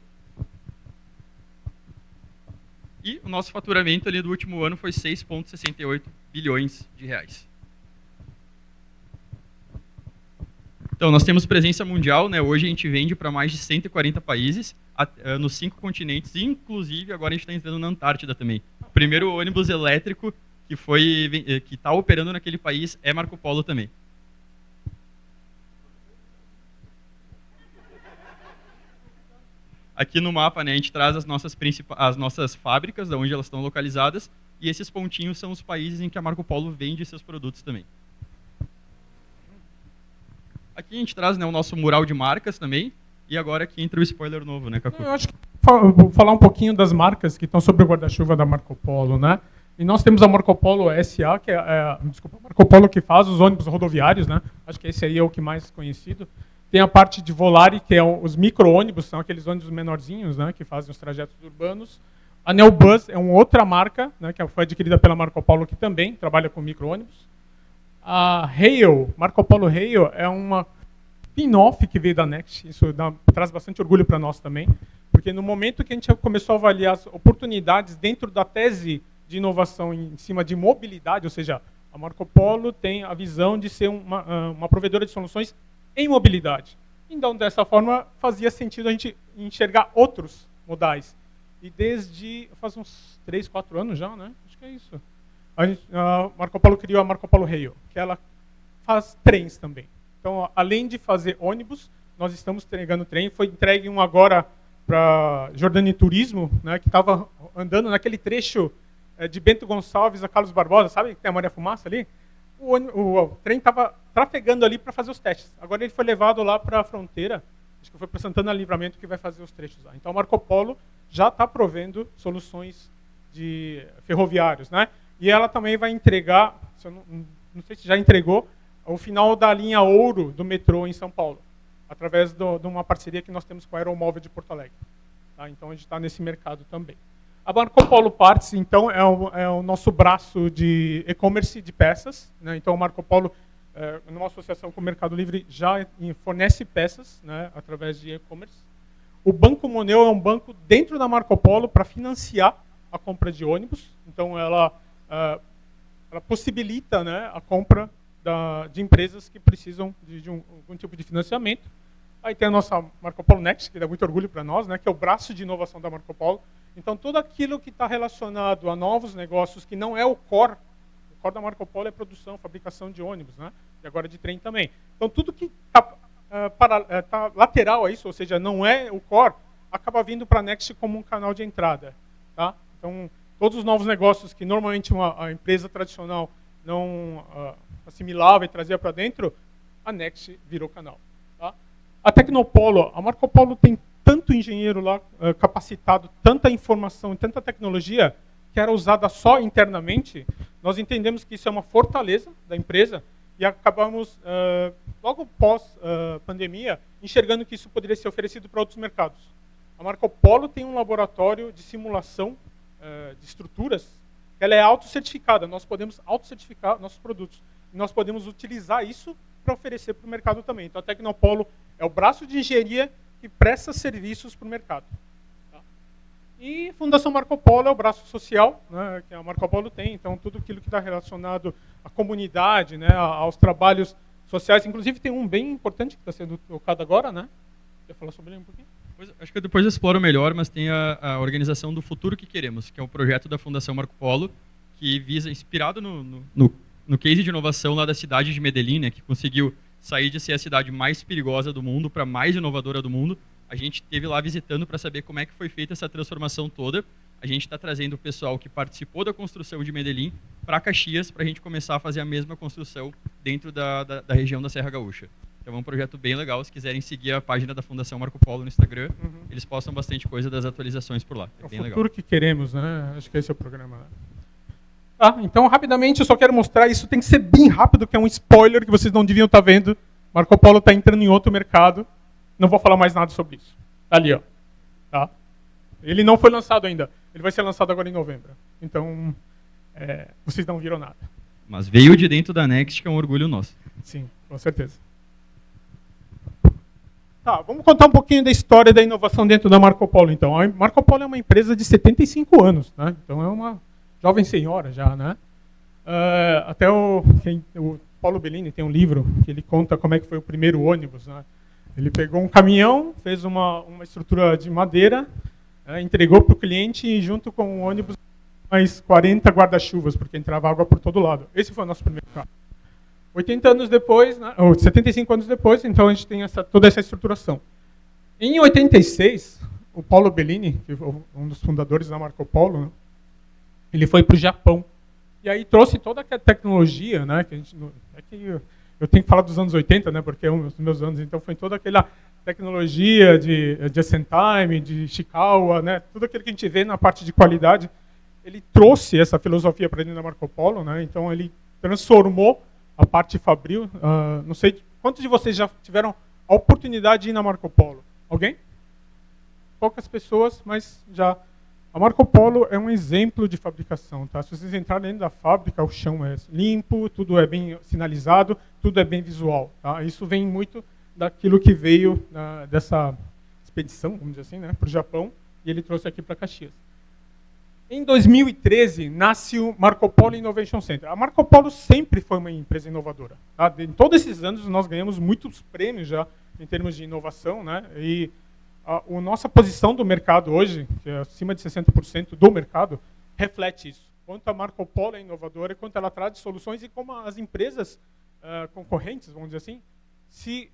E o nosso faturamento ali do último ano foi 6,68 bilhões de reais. Então, nós temos presença mundial, né? Hoje a gente vende para mais de 140 países, nos 5 continentes, inclusive agora a gente está entrando na Antártida também. O primeiro ônibus elétrico que está operando naquele país é Marco Polo também. Aqui no mapa, né, a gente traz as nossas fábricas, de onde elas estão localizadas, e esses pontinhos são os países em que a Marco Polo vende seus produtos também. Aqui a gente traz, né, o nosso mural de marcas também, e agora aqui entra o spoiler novo, né, Cacu? Eu acho que vou falar um pouquinho das marcas que estão sob o guarda-chuva da Marco Polo, né? E nós temos a Marco Polo SA, que a Marco Polo que faz os ônibus rodoviários, né? Acho que esse aí é o que mais conhecido. Tem a parte de Volare, que é os micro-ônibus, são aqueles ônibus menorzinhos, né, que fazem os trajetos urbanos. A Neobus é uma outra marca, né, que foi adquirida pela Marco Polo, que também trabalha com micro-ônibus. A Rail, Marco Polo Rail, é uma spin-off que veio da Next. Isso traz bastante orgulho para nós também, porque no momento que a gente começou a avaliar as oportunidades dentro da tese de inovação em cima de mobilidade, ou seja, a Marco Polo tem a visão de ser uma provedora de soluções em mobilidade. Então, dessa forma, fazia sentido a gente enxergar outros modais. E faz uns 3, 4 anos já, né? Acho que é isso. A Marco Polo criou a Marco Polo Rail, que ela faz trens também. Então, além de fazer ônibus, nós estamos entregando trem. Foi entregue um agora para Jordânia Turismo, né, que estava andando naquele trecho de Bento Gonçalves a Carlos Barbosa, sabe? Que tem a Maria Fumaça ali. O trem estava trafegando ali para fazer os testes. Agora ele foi levado lá para a fronteira, acho que foi para Santana Livramento, que vai fazer os trechos lá. Então, a Marco Polo já está provendo soluções de ferroviários, né? E ela também vai entregar, não sei se já entregou, o final da linha Ouro do metrô em São Paulo, através de uma parceria que nós temos com a Aeromóvel de Porto Alegre. Tá? Então, a gente está nesse mercado também. A Marco Polo Parts, então, é o nosso braço de e-commerce de peças, né? Então, o Marco Polo, numa associação com o Mercado Livre, já fornece peças, né, através de e-commerce. O Banco Moneo é um banco dentro da Marco Polo para financiar a compra de ônibus. Então, ela possibilita, né, a compra de empresas que precisam de algum tipo de financiamento. Aí tem a nossa Marco Polo Next, que dá muito orgulho para nós, né, que é o braço de inovação da Marco Polo. Então, tudo aquilo que está relacionado a novos negócios, que não é o core da Marco Polo é produção, fabricação de ônibus, né, e agora de trem também. Então, tudo que está lateral a isso, ou seja, não é o core, acaba vindo para a Next como um canal de entrada. Tá? Então, todos os novos negócios que normalmente a empresa tradicional não assimilava e trazia para dentro, a Next virou canal. Tá? A Tecnopolo, a Marco Polo tem tanto engenheiro lá capacitado, tanta informação, tanta tecnologia, que era usada só internamente. Nós entendemos que isso é uma fortaleza da empresa e acabamos, logo pós-pandemia, enxergando que isso poderia ser oferecido para outros mercados. A Marco Polo tem um laboratório de simulação de estruturas, ela é autocertificada, nós podemos autocertificar nossos produtos. E nós podemos utilizar isso para oferecer para o mercado também. Então, a Tecnopolo é o braço de engenharia que presta serviços para o mercado. Tá? E Fundação Marco Polo é o braço social, né, que a Marco Polo tem. Então, tudo aquilo que está relacionado à comunidade, né, aos trabalhos sociais. Inclusive, tem um bem importante que está sendo tocado agora, né? Quer falar sobre ele um pouquinho? Acho que depois eu exploro melhor, mas tem a Organização do Futuro que Queremos, que é um projeto da Fundação Marco Polo, que visa, inspirado no case de inovação lá da cidade de Medellín, né, que conseguiu sair de ser a cidade mais perigosa do mundo para a mais inovadora do mundo. A gente esteve lá visitando para saber como é que foi feita essa transformação toda. A gente está trazendo o pessoal que participou da construção de Medellín para Caxias, para a gente começar a fazer a mesma construção dentro da região da Serra Gaúcha. Então é um projeto bem legal. Se quiserem seguir a página da Fundação Marco Polo no Instagram, eles postam bastante coisa das atualizações por lá. É bem legal. O futuro que queremos, né? Acho que esse é o programa, né? Então, rapidamente, eu só quero mostrar, isso tem que ser bem rápido, que é um spoiler que vocês não deviam estar vendo. Marco Polo está entrando em outro mercado. Não vou falar mais nada sobre isso. Tá ali, ó. Tá? Ele não foi lançado ainda. Ele vai ser lançado agora em novembro. Então, vocês não viram nada. Mas veio de dentro da Next, que é um orgulho nosso. Sim, com certeza. Tá, vamos contar um pouquinho da história da inovação dentro da Marco Polo, então. A Marco Polo é uma empresa de 75 anos, né? Então é uma jovem senhora já, né? Até o Paulo Bellini tem um livro que ele conta como é que foi o primeiro ônibus, né? Ele pegou um caminhão, fez uma estrutura de madeira, entregou para o cliente e junto com o ônibus mais 40 guarda-chuvas, porque entrava água por todo lado. Esse foi o nosso primeiro carro. 80 anos depois, né, ou 75 anos depois, então a gente tem toda essa estruturação. Em 86, o Paulo Bellini, que foi um dos fundadores da Marco Polo, né, ele foi para o Japão. E aí trouxe toda aquela tecnologia, né, que a gente, eu tenho que falar dos anos 80, né, porque é um dos meus anos, então foi toda aquela tecnologia de just-in-time, de Ishikawa, né, tudo aquilo que a gente vê na parte de qualidade. Ele trouxe essa filosofia para dentro da Marco Polo, né, então ele transformou a parte fabril. Não sei quantos de vocês já tiveram a oportunidade de ir na Marco Polo. Alguém? Poucas pessoas, mas já. A Marco Polo é um exemplo de fabricação. Tá? Se vocês entrarem dentro da fábrica, o chão é limpo, tudo é bem sinalizado, tudo é bem visual. Tá? Isso vem muito daquilo que veio dessa expedição, vamos dizer assim, né, para o Japão, e ele trouxe aqui para Caxias. Em 2013, nasce o Marco Polo Innovation Center. A Marco Polo sempre foi uma empresa inovadora. Tá? Em todos esses anos, nós ganhamos muitos prêmios já em termos de inovação, né? E a nossa posição do mercado hoje, que é acima de 60% do mercado, reflete isso. Quanto a Marco Polo é inovadora, quanto ela traz soluções e como as empresas concorrentes, vamos dizer assim, se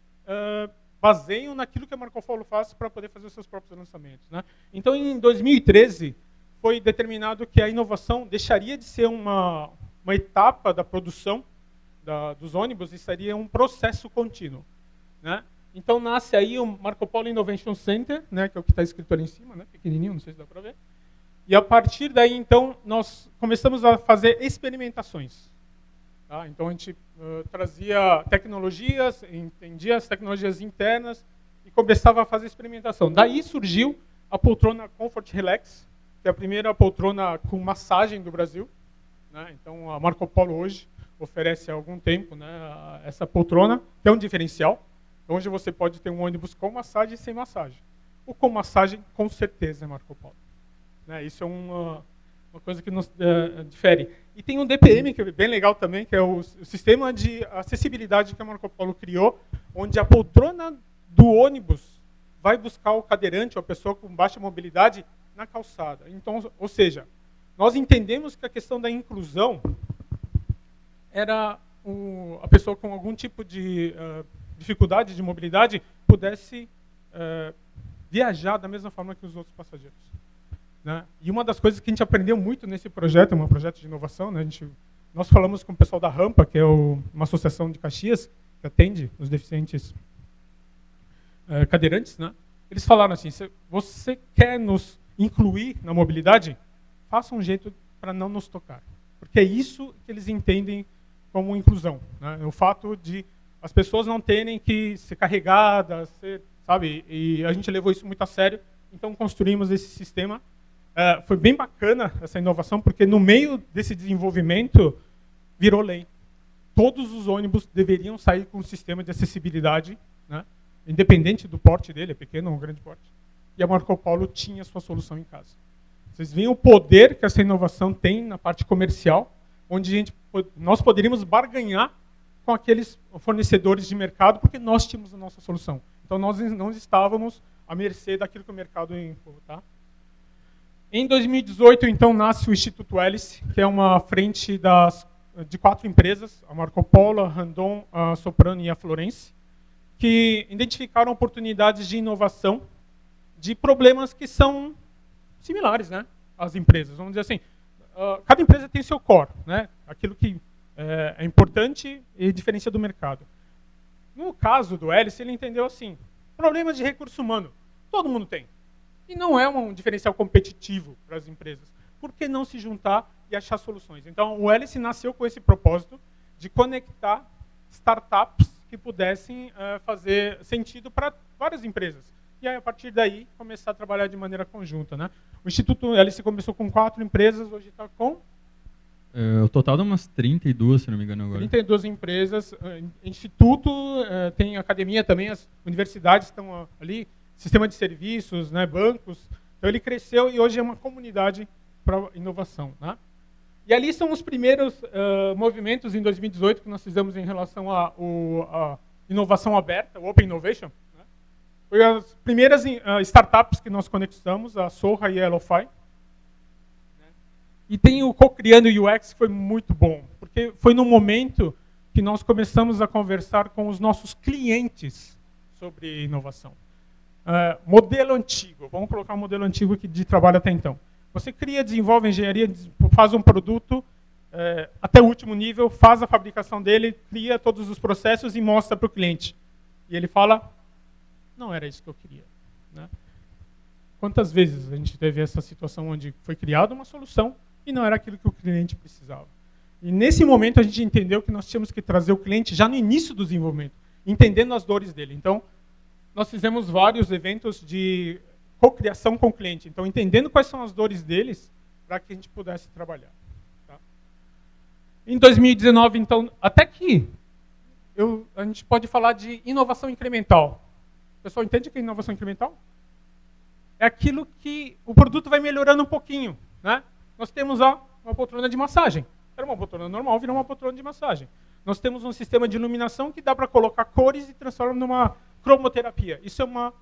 baseiam naquilo que a Marco Polo faz para poder fazer os seus próprios lançamentos. Né? Então, em 2013, foi determinado que a inovação deixaria de ser uma etapa da produção dos ônibus e seria um processo contínuo. Né? Então, nasce aí o Marco Polo Innovation Center, né, que é o que está escrito ali em cima, né, pequenininho, não sei se dá para ver. E, a partir daí, então, nós começamos a fazer experimentações. Tá? Então, a gente trazia tecnologias, entendia as tecnologias internas e começava a fazer experimentação. Daí surgiu a poltrona Comfort Relax, que é a primeira poltrona com massagem do Brasil. Né? Então, a Marco Polo hoje oferece há algum tempo, né, essa poltrona, que é um diferencial. Hoje você pode ter um ônibus com massagem e sem massagem. O com massagem, com certeza, é Marco Polo. Né? Isso é uma coisa que nos difere. E tem um DPM, que é bem legal também, que é o sistema de acessibilidade que a Marco Polo criou, onde a poltrona do ônibus vai buscar o cadeirante ou a pessoa com baixa mobilidade na calçada. Então, ou seja, nós entendemos que a questão da inclusão era a pessoa com algum tipo de dificuldade de mobilidade pudesse viajar da mesma forma que os outros passageiros. Né? E uma das coisas que a gente aprendeu muito nesse projeto, é um projeto de inovação, né? Nós falamos com o pessoal da Rampa, que é uma associação de Caxias, que atende os deficientes cadeirantes. Né? Eles falaram assim, se você quer nos incluir na mobilidade, faça um jeito para não nos tocar. Porque é isso que eles entendem como inclusão. Né? O fato de as pessoas não terem que ser carregadas, sabe? E a gente levou isso muito a sério, então construímos esse sistema. Foi bem bacana essa inovação, porque no meio desse desenvolvimento virou lei. Todos os ônibus deveriam sair com um sistema de acessibilidade, né? Independente do porte dele, é pequeno ou grande porte. E a Marco Polo tinha sua solução em casa. Vocês veem o poder que essa inovação tem na parte comercial, onde nós poderíamos barganhar com aqueles fornecedores de mercado, porque nós tínhamos a nossa solução. Então, nós não estávamos à mercê daquilo que o mercado impôs. Tá? Em 2018, então, nasce o Instituto Hélice, que é uma frente de 4 empresas, a Marco Polo, a Randon, a Soprano e a Florence, que identificaram oportunidades de inovação de problemas que são similares, né, às empresas. Vamos dizer assim, cada empresa tem seu core, né, aquilo que é importante e diferencia do mercado. No caso do Hélice, ele entendeu assim, problemas de recurso humano, todo mundo tem. E não é um diferencial competitivo para as empresas. Por que não se juntar e achar soluções? Então, o Hélice nasceu com esse propósito de conectar startups que pudessem fazer sentido para várias empresas. E aí, a partir daí, começar a trabalhar de maneira conjunta. Né? O Instituto Hélice começou com 4 empresas, hoje está com O total dá umas 32, se não me engano agora. 32 empresas, instituto, tem academia também, as universidades estão ali, sistema de serviços, né, bancos. Então ele cresceu e hoje é uma comunidade para inovação, né? E ali são os primeiros movimentos em 2018 que nós fizemos em relação à inovação aberta, o Open Innovation. Né? Foi as primeiras startups que nós conectamos, a Sorra e a Elofy. E tem o Co-Criando UX, que foi muito bom, porque foi no momento que nós começamos a conversar com os nossos clientes sobre inovação. Modelo antigo, vamos colocar um modelo antigo aqui de trabalho até então. Você cria, desenvolve engenharia, faz um produto até o último nível, faz a fabricação dele, cria todos os processos e mostra para o cliente. E ele fala, não era isso que eu queria. Né? Quantas vezes a gente teve essa situação onde foi criada uma solução e não era aquilo que o cliente precisava? E nesse momento a gente entendeu que nós tínhamos que trazer o cliente já no início do desenvolvimento, entendendo as dores dele. Então, nós fizemos vários eventos de cocriação com o cliente. Então, entendendo quais são as dores deles, para que a gente pudesse trabalhar. Tá? Em 2019, então, até que a gente pode falar de inovação incremental. O pessoal entende o que é inovação incremental? É aquilo que o produto vai melhorando um pouquinho. Né? Nós temos uma poltrona de massagem. Era uma poltrona normal, virou uma poltrona de massagem. Nós temos um sistema de iluminação que dá para colocar cores e transforma numa cromoterapia. Isso é uma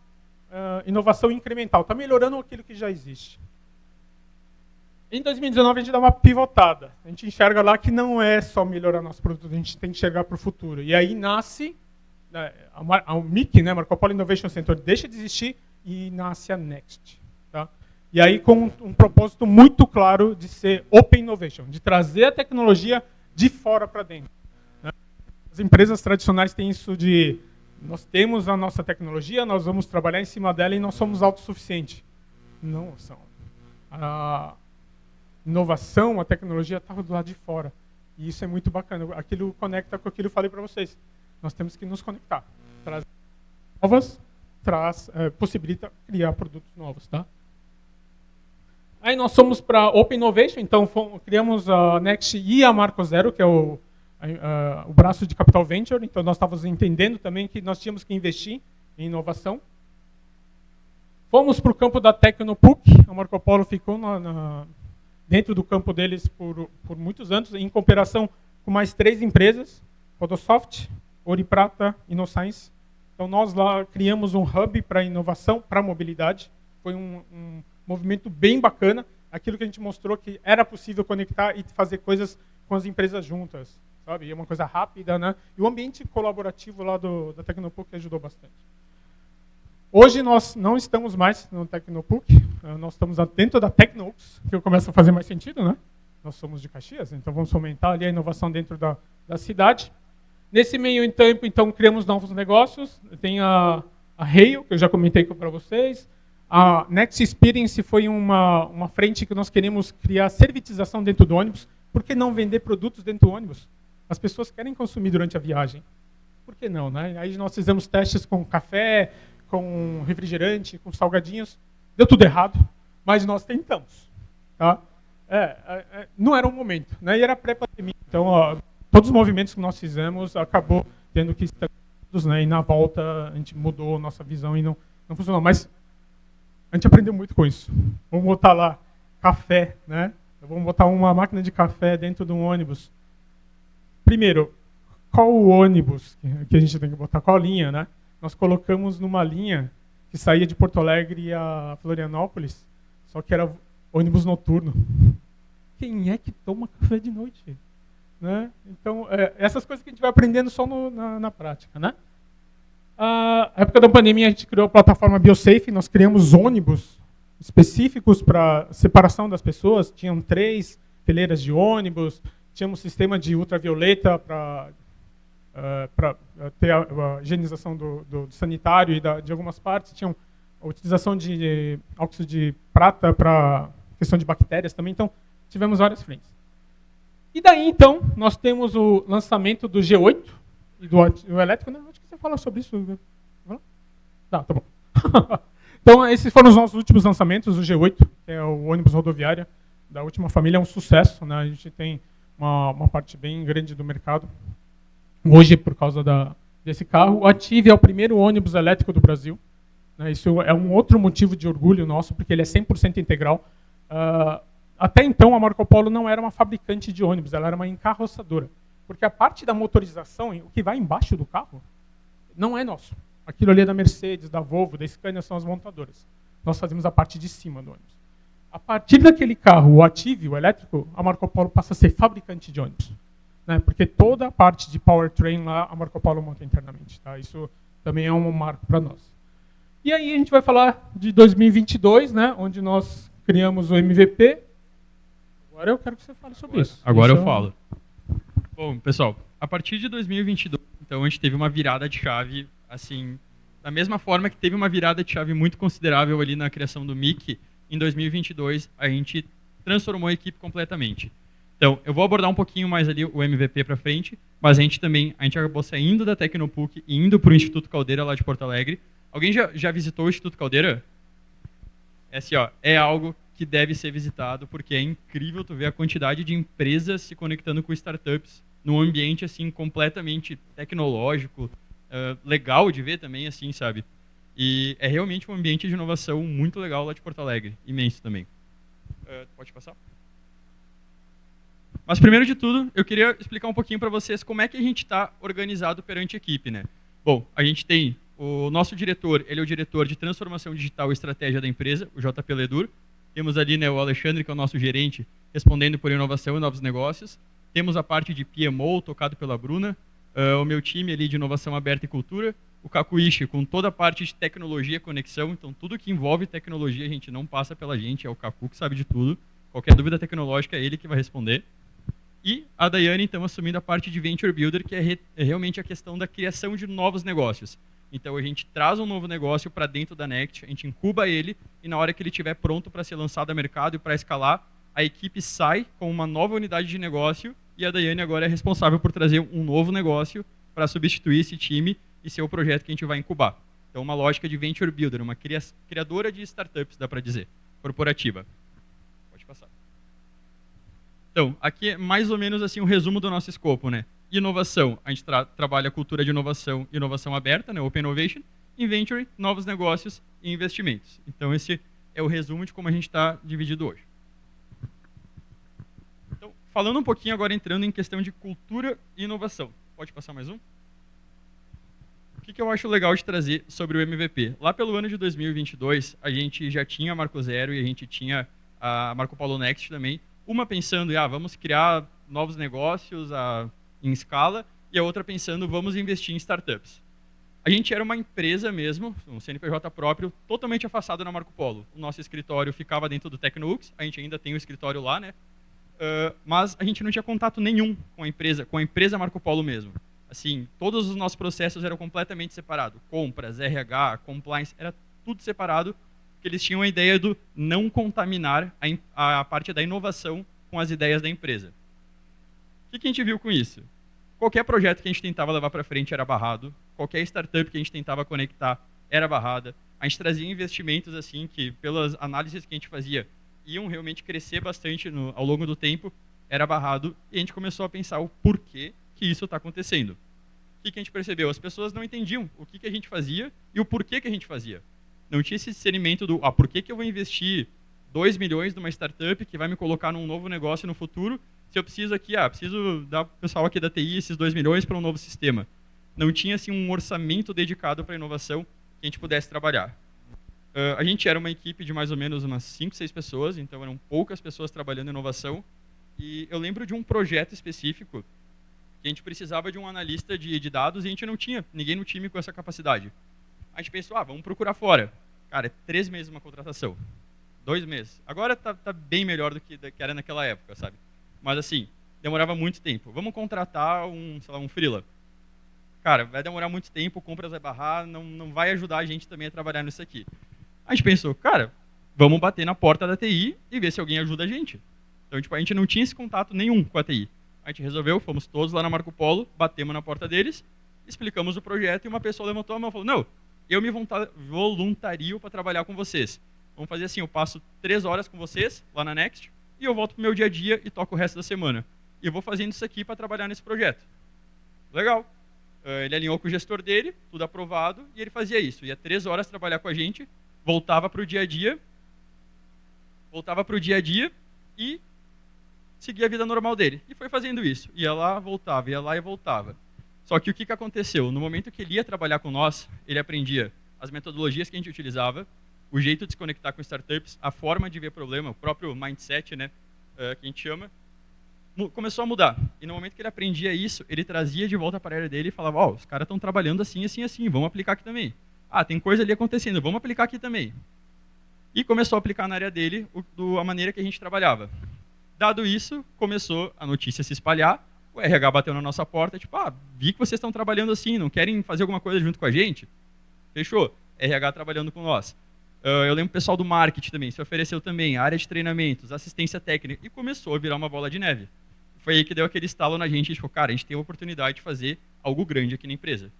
inovação incremental. Está melhorando aquilo que já existe. Em 2019, a gente dá uma pivotada. A gente enxerga lá que não é só melhorar nosso produto, a gente tem que enxergar para o futuro. E aí nasce a MIC, né, Marco Polo Innovation Center, deixa de existir e nasce a Next. Tá? E aí com um propósito muito claro de ser Open Innovation, de trazer a tecnologia de fora para dentro. Né? As empresas tradicionais têm isso de, nós temos a nossa tecnologia, nós vamos trabalhar em cima dela e nós somos autossuficientes. Não são. A inovação, a tecnologia está do lado de fora. E isso é muito bacana. Aquilo conecta com aquilo que eu falei para vocês. Nós temos que nos conectar. Trazer novas, possibilita criar produtos novos. Tá? Aí nós fomos para Open Innovation, então criamos a Next e a Marco Zero, que é o braço de Capital Venture. Então nós estávamos entendendo também que nós tínhamos que investir em inovação. Fomos para o campo da Tecnopuc. A Marco Polo ficou dentro do campo deles por muitos anos, em cooperação com mais 3 empresas, Photosoft, Ouro e Prata e InnoScience. Então nós lá criamos um hub para inovação, para mobilidade. Foi um movimento bem bacana, aquilo que a gente mostrou que era possível conectar e fazer coisas com as empresas juntas, sabe? E é uma coisa rápida, né? E o ambiente colaborativo lá da Tecnopuc ajudou bastante. Hoje nós não estamos mais no Tecnopuc, nós estamos dentro da Tecnoux, que começa a fazer mais sentido, né? Nós somos de Caxias, então vamos fomentar ali a inovação dentro da cidade. Nesse meio tempo, então, criamos novos negócios. Tem a Rail, que eu já comentei para vocês. A Next Experience foi uma frente que nós queremos criar servitização dentro do ônibus. Por que não vender produtos dentro do ônibus? As pessoas querem consumir durante a viagem. Por que não, né? Aí nós fizemos testes com café, com refrigerante, com salgadinhos. Deu tudo errado, mas nós tentamos. Tá? Não era um momento, né? E era pré-pandemia. Então, todos os movimentos que nós fizemos acabou tendo que estar, né? E na volta a gente mudou a nossa visão e não funcionou. Mas a gente aprendeu muito com isso. Vamos botar lá café, né? Vamos botar uma máquina de café dentro de um ônibus. Primeiro, qual o ônibus que a gente tem que botar? Qual linha, né? Nós colocamos numa linha que saía de Porto Alegre a Florianópolis, só que era ônibus noturno. Quem é que toma café de noite? Né? Então, essas coisas que a gente vai aprendendo só na prática. Né? Na época da pandemia, a gente criou a plataforma BioSafe, nós criamos ônibus específicos para separação das pessoas. Tinham 3 fileiras de ônibus, tínhamos sistema de ultravioleta para ter a higienização do sanitário e de algumas partes. Tinham a utilização de óxido de prata para questão de bactérias também. Então, tivemos várias frentes. E daí, então, nós temos o lançamento do G8 e do elétrico. Né? Acho que você fala sobre isso. Tá bom. Então, esses foram os nossos últimos lançamentos. O G8, que é o ônibus rodoviário da última família, é um sucesso. Né? A gente tem uma parte bem grande do mercado. Hoje, por causa desse carro, o Attivi é o primeiro ônibus elétrico do Brasil. Né? Isso é um outro motivo de orgulho nosso, porque ele é 100% integral. Até então, a Marco Polo não era uma fabricante de ônibus, ela era uma encarroçadora. Porque a parte da motorização, o que vai embaixo do carro, não é nosso. Aquilo ali é da Mercedes, da Volvo, da Scania, são as montadoras. Nós fazemos a parte de cima do ônibus. A partir daquele carro, o Attivi, o elétrico, a Marco Polo passa a ser fabricante de ônibus. Né? Porque toda a parte de powertrain lá, a Marco Polo monta internamente. Tá? Isso também é um marco para nós. E aí a gente vai falar de 2022, né? Onde nós criamos o MVP. Agora eu quero que você fale sobre isso. Agora eu falo. Bom, pessoal, a partir de 2022, então, a gente teve uma virada de chave, assim, da mesma forma que teve uma virada de chave muito considerável ali na criação do MIC, em 2022 a gente transformou a equipe completamente. Então, eu vou abordar um pouquinho mais ali o MVP para frente, mas a gente acabou saindo da Tecnopuc e indo para o Instituto Caldeira lá de Porto Alegre. Alguém já visitou o Instituto Caldeira? É assim, ó, é algo que deve ser visitado, porque é incrível tu ver a quantidade de empresas se conectando com startups num ambiente assim completamente tecnológico, legal de ver também, assim, sabe? E é realmente um ambiente de inovação muito legal lá de Porto Alegre, imenso também. Pode passar? Mas primeiro de tudo, eu queria explicar um pouquinho para vocês como é que a gente está organizado perante a equipe, né? Bom, a gente tem o nosso diretor, ele é o diretor de transformação digital e estratégia da empresa, o JP Ledur. Temos ali, né, o Alexandre, que é o nosso gerente, respondendo por inovação e novos negócios. Temos a parte de PMO, tocado pela Bruna. O meu time ali de inovação aberta e cultura. O Kakuishi, com toda a parte de tecnologia e conexão. Então, tudo que envolve tecnologia, a gente não passa pela gente. É o Kaku que sabe de tudo. Qualquer dúvida tecnológica, é ele que vai responder. E a Daiane, então, assumindo a parte de Venture Builder, que é realmente a questão da criação de novos negócios. Então, a gente traz um novo negócio para dentro da Next, a gente incuba ele, e na hora que ele estiver pronto para ser lançado ao mercado e para escalar, a equipe sai com uma nova unidade de negócio, e a Daiane agora é responsável por trazer um novo negócio para substituir esse time e ser o projeto que a gente vai incubar. Então, uma lógica de Venture Builder, uma criadora de startups, dá para dizer, corporativa. Pode passar. Então, aqui é mais ou menos assim um resumo do nosso escopo, né? Inovação, a gente trabalha a cultura de inovação e inovação aberta, né, Open Innovation, em Venture, novos negócios e investimentos. Então, esse é o resumo de como a gente está dividido hoje. Então, falando um pouquinho agora, entrando em questão de cultura e inovação. Pode passar mais um? O que eu acho legal de trazer sobre o MVP? Lá pelo ano de 2022, a gente já tinha a Marco Zero e a gente tinha a Marco Polo Next também, uma pensando, vamos criar novos negócios em escala, e a outra pensando, vamos investir em startups. A gente era uma empresa mesmo, um CNPJ próprio, totalmente afastado na Marco Polo. O nosso escritório ficava dentro do Tecnux, a gente ainda tem o escritório lá, né? Mas a gente não tinha contato nenhum com a empresa Marco Polo mesmo. Assim, todos os nossos processos eram completamente separados. Compras, RH, compliance, era tudo separado, porque eles tinham a ideia do não contaminar a parte da inovação com as ideias da empresa. O que a gente viu com isso? Qualquer projeto que a gente tentava levar para frente era barrado, qualquer startup que a gente tentava conectar era barrada. A gente trazia investimentos assim que, pelas análises que a gente fazia, iam realmente crescer bastante ao longo do tempo, era barrado, e a gente começou a pensar o porquê que isso está acontecendo. O que a gente percebeu? As pessoas não entendiam o que a gente fazia e o porquê que a gente fazia. Não tinha esse discernimento do por que eu vou investir 2 milhões numa startup que vai me colocar num novo negócio no futuro, se eu preciso aqui, preciso dar para o pessoal aqui da TI esses 2 milhões para um novo sistema. Não tinha assim, um orçamento dedicado para a inovação que a gente pudesse trabalhar. A gente era uma equipe de mais ou menos umas 5, 6 pessoas, então eram poucas pessoas trabalhando em inovação. E eu lembro de um projeto específico que a gente precisava de um analista de dados e a gente não tinha ninguém no time com essa capacidade. A gente pensou, vamos procurar fora. Cara, é 3 meses uma contratação. 2 meses. Agora tá bem melhor do que era naquela época, sabe? Mas assim, demorava muito tempo. Vamos contratar um freela. Cara, vai demorar muito tempo, compras vai barrar, não vai ajudar a gente também a trabalhar nisso aqui. A gente pensou, cara, vamos bater na porta da TI e ver se alguém ajuda a gente. Então, a gente não tinha esse contato nenhum com a TI. A gente resolveu, fomos todos lá na Marco Polo, batemos na porta deles, explicamos o projeto e uma pessoa levantou a mão e falou, não, eu me voluntario para trabalhar com vocês. Vamos fazer assim, eu passo 3 horas com vocês lá na Next e eu volto pro meu dia a dia e toco o resto da semana. e eu vou fazendo isso aqui para trabalhar nesse projeto. Legal. Ele alinhou com o gestor dele, tudo aprovado, e ele fazia isso. Ia 3 horas trabalhar com a gente, voltava para o dia a dia e seguia a vida normal dele. E foi fazendo isso. Ia lá, voltava, ia lá e voltava. Só que o que aconteceu? No momento que ele ia trabalhar com nós, ele aprendia as metodologias que a gente utilizava, o jeito de se conectar com startups, a forma de ver problema, o próprio mindset, né, que a gente chama, começou a mudar. E no momento que ele aprendia isso, ele trazia de volta para a área dele e falava, os caras estão trabalhando assim, assim, assim, vamos aplicar aqui também. Tem coisa ali acontecendo, vamos aplicar aqui também. E começou a aplicar na área dele a maneira que a gente trabalhava. Dado isso, começou a notícia se espalhar, o RH bateu na nossa porta, tipo, vi que vocês estão trabalhando assim, não querem fazer alguma coisa junto com a gente? Fechou. RH trabalhando com nós. Eu lembro o pessoal do marketing também, se ofereceu também, área de treinamentos, assistência técnica, e começou a virar uma bola de neve. Foi aí que deu aquele estalo na gente, tipo, cara, a gente tem a oportunidade de fazer algo grande aqui na empresa.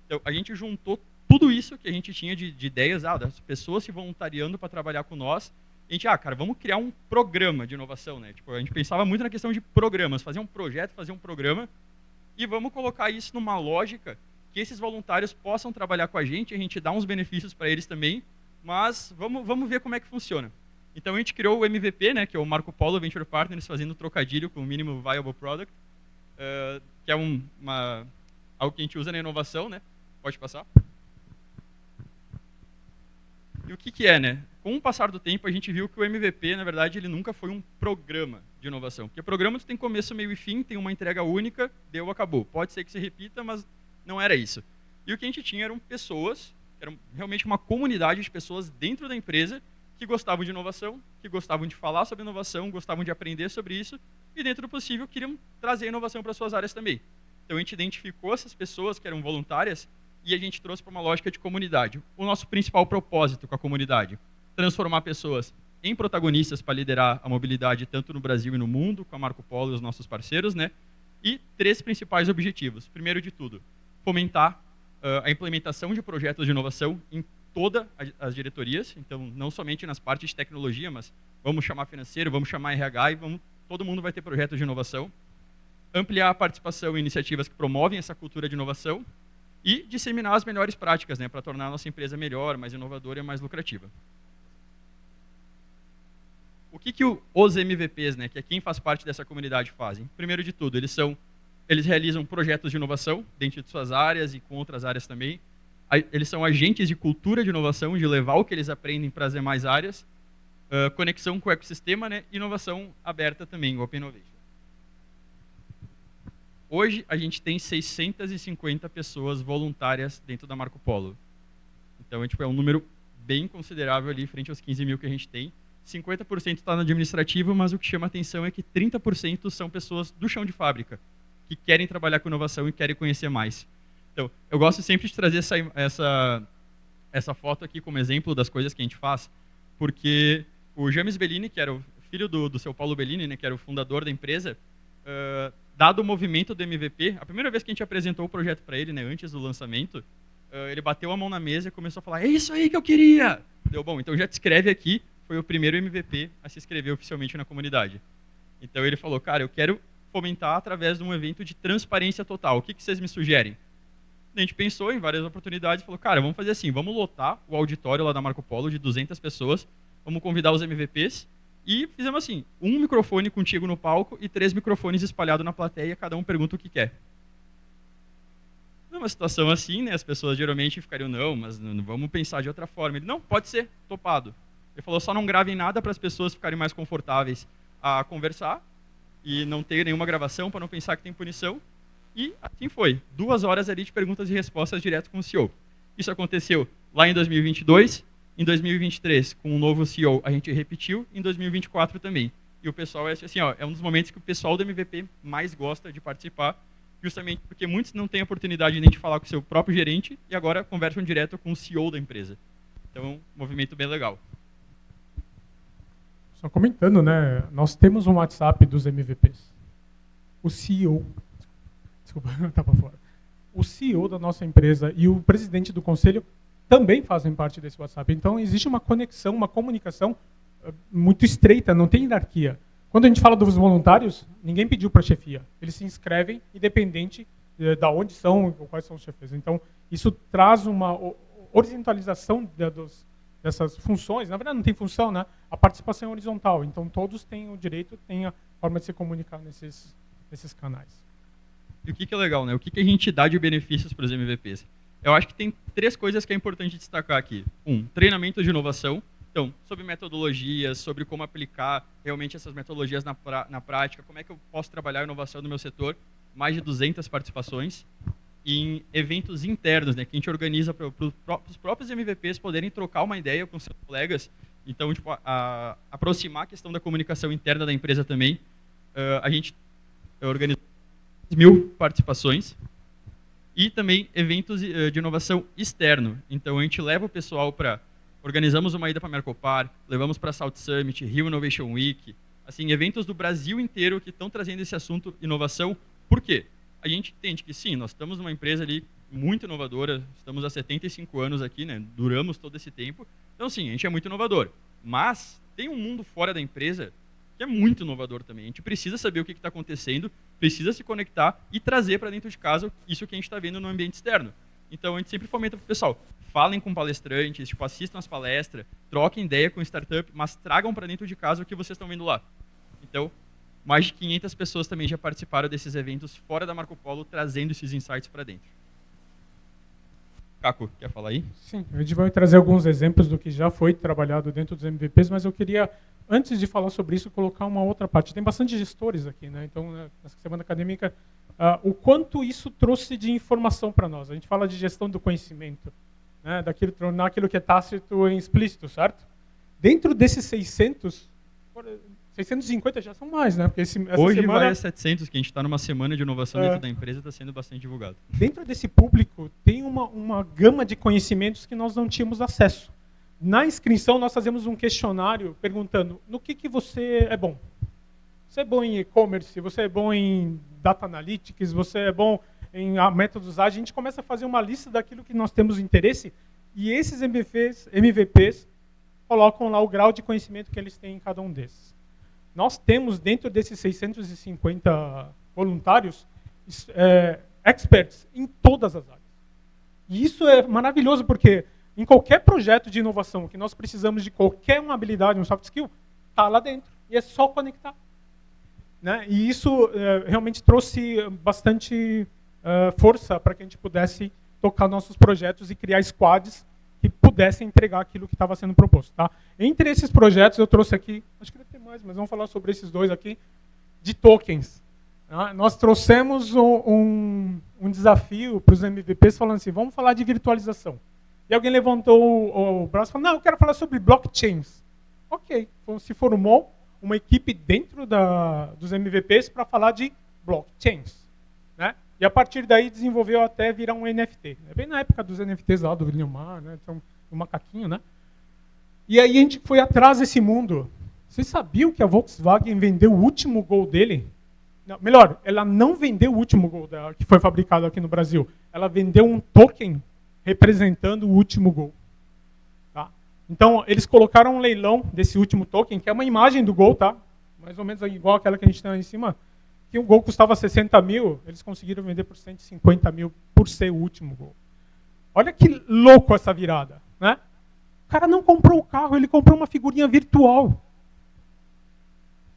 Então, a gente juntou tudo isso que a gente tinha de ideias, das pessoas se voluntariando para trabalhar com nós. A gente, cara, vamos criar um programa de inovação, né? Tipo, a gente pensava muito na questão de programas, fazer um projeto, fazer um programa, e vamos colocar isso numa lógica que esses voluntários possam trabalhar com a gente dá uns benefícios para eles também, mas vamos ver como é que funciona. Então, a gente criou o MVP, né, que é o Marco Polo Venture Partners, fazendo trocadilho com o Minimum Viable Product, que é algo que a gente usa na inovação, né? Pode passar. E o que é, né? Com o passar do tempo, a gente viu que o MVP, na verdade, ele nunca foi um programa de inovação. Porque programa tem começo, meio e fim, tem uma entrega única, deu, acabou. Pode ser que se repita, mas não era isso. E o que a gente tinha eram pessoas, eram realmente uma comunidade de pessoas dentro da empresa que gostavam de inovação, que gostavam de falar sobre inovação, gostavam de aprender sobre isso, e dentro do possível queriam trazer inovação para suas áreas também. Então a gente identificou essas pessoas que eram voluntárias e a gente trouxe para uma lógica de comunidade. O nosso principal propósito com a comunidade, transformar pessoas em protagonistas para liderar a mobilidade tanto no Brasil e no mundo, com a Marco Polo e os nossos parceiros, né? E 3 principais objetivos. Primeiro de tudo, fomentar a implementação de projetos de inovação em todas as diretorias, então não somente nas partes de tecnologia, mas vamos chamar financeiro, vamos chamar RH e todo mundo vai ter projetos de inovação. Ampliar a participação em iniciativas que promovem essa cultura de inovação e disseminar as melhores práticas, né, para tornar a nossa empresa melhor, mais inovadora e mais lucrativa. O que os MVPs, né, que é quem faz parte dessa comunidade, fazem? Primeiro de tudo, eles realizam projetos de inovação dentro de suas áreas e com outras áreas também. Eles são agentes de cultura de inovação, de levar o que eles aprendem para as demais áreas. Conexão com o ecossistema, né? Inovação aberta também, Open Innovation. Hoje, a gente tem 650 pessoas voluntárias dentro da Marco Polo. Então, é um número bem considerável ali, frente aos 15 mil que a gente tem. 50% está no administrativo, mas o que chama atenção é que 30% são pessoas do chão de fábrica, que querem trabalhar com inovação e querem conhecer mais. Então, eu gosto sempre de trazer essa foto aqui como exemplo das coisas que a gente faz, porque o James Bellini, que era o filho do seu Paulo Bellini, né, que era o fundador da empresa, dado o movimento do MVP, a primeira vez que a gente apresentou o projeto para ele, né, antes do lançamento, ele bateu a mão na mesa e começou a falar, é isso aí que eu queria! Deu, bom, então já te escreve aqui, foi o primeiro MVP a se inscrever oficialmente na comunidade. Então ele falou, cara, eu quero fomentar através de um evento de transparência total, o que vocês me sugerem? A gente pensou em várias oportunidades e falou, cara, vamos fazer assim, vamos lotar o auditório lá da Marco Polo de 200 pessoas, vamos convidar os MVPs e fizemos assim, 1 microfone contigo no palco e 3 microfones espalhados na plateia, cada um pergunta o que quer. Numa situação assim, né, as pessoas geralmente ficariam, não, mas não, vamos pensar de outra forma. Ele, não, pode ser, topado. Ele falou, só não gravem nada para as pessoas ficarem mais confortáveis a conversar e não ter nenhuma gravação para não pensar que tem punição. E assim foi. 2 horas ali de perguntas e respostas direto com o CEO. Isso aconteceu lá em 2022. Em 2023, com um novo CEO, a gente repetiu. Em 2024 também. E o pessoal, assim, é um dos momentos que o pessoal do MVP mais gosta de participar, justamente porque muitos não têm a oportunidade nem de falar com o seu próprio gerente e agora conversam direto com o CEO da empresa. Então, é um movimento bem legal. Só comentando, né? Nós temos um WhatsApp dos MVPs. O CEO... Desculpa, estava fora. O CEO da nossa empresa e o presidente do conselho também fazem parte desse WhatsApp. Então, existe uma conexão, uma comunicação muito estreita, não tem hierarquia. Quando a gente fala dos voluntários, ninguém pediu para a chefia. Eles se inscrevem independente da onde são ou quais são os chefes. Então, isso traz uma horizontalização dessas funções. Na verdade, não tem função, né? A participação é horizontal. Então, todos têm o direito, têm a forma de se comunicar nesses canais. E o que é legal, né? O que a gente dá de benefícios para os MVPs? Eu acho que tem 3 coisas que é importante destacar aqui. 1, treinamento de inovação. Então, sobre metodologias, sobre como aplicar realmente essas metodologias na prática, como é que eu posso trabalhar a inovação no meu setor. Mais de 200 participações. Em eventos internos, né, que a gente organiza para os próprios MVPs poderem trocar uma ideia com seus colegas. Então, tipo, aproximar a questão da comunicação interna da empresa também. A gente organiza 1.000 participações. E também eventos de inovação externo. Então, a gente leva o pessoal para... Organizamos uma ida para Mercopar, levamos para South Summit, Rio Innovation Week, assim, eventos do Brasil inteiro que estão trazendo esse assunto inovação. Por quê? A gente entende que, sim, nós estamos numa empresa ali muito inovadora, estamos há 75 anos aqui, né? Duramos todo esse tempo. Então, sim, a gente é muito inovador. Mas tem um mundo fora da empresa que é muito inovador também. A gente precisa saber o que está acontecendo, precisa se conectar e trazer para dentro de casa isso que a gente está vendo no ambiente externo. Então, a gente sempre fomenta para o pessoal, falem com palestrantes, tipo, assistam as palestras, troquem ideia com startup, mas tragam para dentro de casa o que vocês estão vendo lá. Então, mais de 500 pessoas também já participaram desses eventos fora da Marco Polo, trazendo esses insights para dentro. Caco, quer falar aí? Sim, a gente vai trazer alguns exemplos do que já foi trabalhado dentro dos MVPs, mas eu queria, antes de falar sobre isso, colocar uma outra parte. Tem bastante gestores aqui, né? Então, nessa semana acadêmica, o quanto isso trouxe de informação para nós. A gente fala de gestão do conhecimento, né? Tornar aquilo que é tácito em explícito, certo? Dentro desses 650 já são mais, né? Porque essa hoje semana, vai a 700, que a gente está numa semana de inovação dentro da empresa, está sendo bastante divulgado. Dentro desse público, tem uma gama de conhecimentos que nós não tínhamos acesso. Na inscrição, nós fazemos um questionário perguntando no que você é bom. Você é bom em e-commerce, você é bom em data analytics, você é bom em métodos ágeis. A gente começa a fazer uma lista daquilo que nós temos interesse e esses MVPs colocam lá o grau de conhecimento que eles têm em cada um desses. Nós temos, dentro desses 650 voluntários, experts em todas as áreas. E isso é maravilhoso, porque em qualquer projeto de inovação que nós precisamos de qualquer uma habilidade, um soft skill, está lá dentro. E é só conectar. Né? E isso realmente trouxe bastante força para que a gente pudesse tocar nossos projetos e criar squads que pudessem entregar aquilo que estava sendo proposto. Tá? Entre esses projetos, eu trouxe aqui, acho que deve ter mais, mas vamos falar sobre esses dois aqui, de tokens. Tá? Nós trouxemos um desafio para os MVPs falando assim, vamos falar de virtualização. E alguém levantou o braço e falou, não, eu quero falar sobre blockchains. Ok, então se formou uma equipe dentro dos MVPs para falar de blockchains. Né? E a partir daí desenvolveu até virar um NFT. É bem na época dos NFTs lá do William, né? Então, um macaquinho, né? E aí a gente foi atrás desse mundo. Vocês sabiam que a Volkswagen vendeu o último Gol dele? Não, melhor, ela não vendeu o último Gol dela, que foi fabricado aqui no Brasil. Ela vendeu um token representando o último Gol. Tá? Então, eles colocaram um leilão desse último token, que é uma imagem do Gol, tá? Mais ou menos igual aquela que a gente tem aí em cima. Que o Gol custava 60 mil, eles conseguiram vender por 150 mil por ser o último Gol. Olha que louco essa virada. Né? O cara não comprou o carro, ele comprou uma figurinha virtual.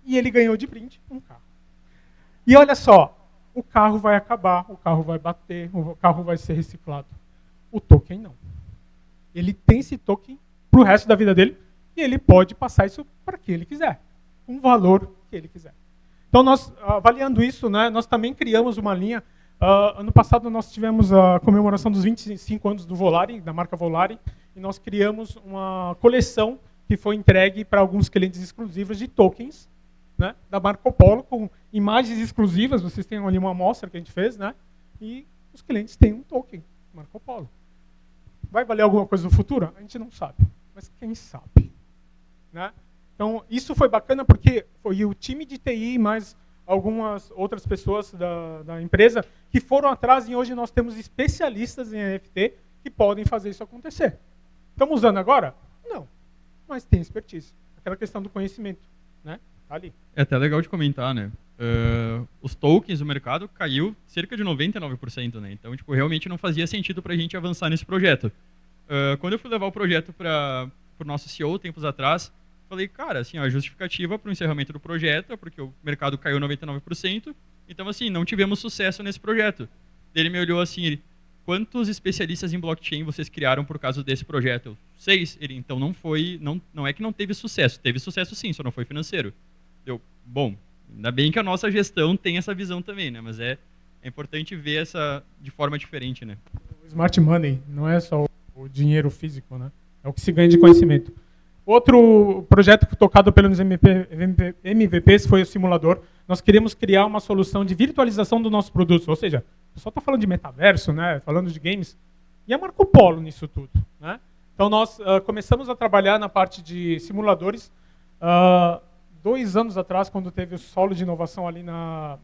E ele ganhou de brinde um carro. E olha só, o carro vai acabar, o carro vai bater, o carro vai ser reciclado. O token não. Ele tem esse token para o resto da vida dele e ele pode passar isso para quem ele quiser. Um valor que ele quiser. Então, nós, avaliando isso, né, nós também criamos uma linha. Ano passado, nós tivemos a comemoração dos 25 anos do Volare, da marca Volare, e nós criamos uma coleção que foi entregue para alguns clientes exclusivos de tokens, né, da Marco Polo, com imagens exclusivas. Vocês têm ali uma amostra que a gente fez, né, e os clientes têm um token Marco Polo. Vai valer alguma coisa no futuro? A gente não sabe, mas quem sabe? Né? Então, isso foi bacana porque foi o time de TI mais algumas outras pessoas da empresa que foram atrás e hoje nós temos especialistas em NFT que podem fazer isso acontecer. Estamos usando agora? Não, mas tem expertise. Aquela questão do conhecimento. Né? Tá ali. É até legal de comentar, né? Os tokens do mercado caiu cerca de 99%, né? Então, tipo, realmente não fazia sentido para a gente avançar nesse projeto. Quando eu fui levar o projeto para o nosso CEO, tempos atrás, falei, cara, assim, a justificativa para o encerramento do projeto é porque o mercado caiu 99%, então, assim, não tivemos sucesso nesse projeto. Ele me olhou assim, quantos especialistas em blockchain vocês criaram por causa desse projeto? Eu, 6. Ele, então não é que não teve sucesso sim, só não foi financeiro. Eu, bom, ainda bem que a nossa gestão tem essa visão também, né? Mas é importante ver essa de forma diferente, né? O smart money não é só o dinheiro físico, né? É o que se ganha de conhecimento. Outro projeto tocado pelos MVPs foi o simulador. Nós queremos criar uma solução de virtualização do nosso produto, ou seja, o pessoal está falando de metaverso, né? Falando de games, e a Marco Polo nisso tudo, né? Então nós começamos a trabalhar na parte de simuladores 2 anos atrás, quando teve o solo de inovação ali na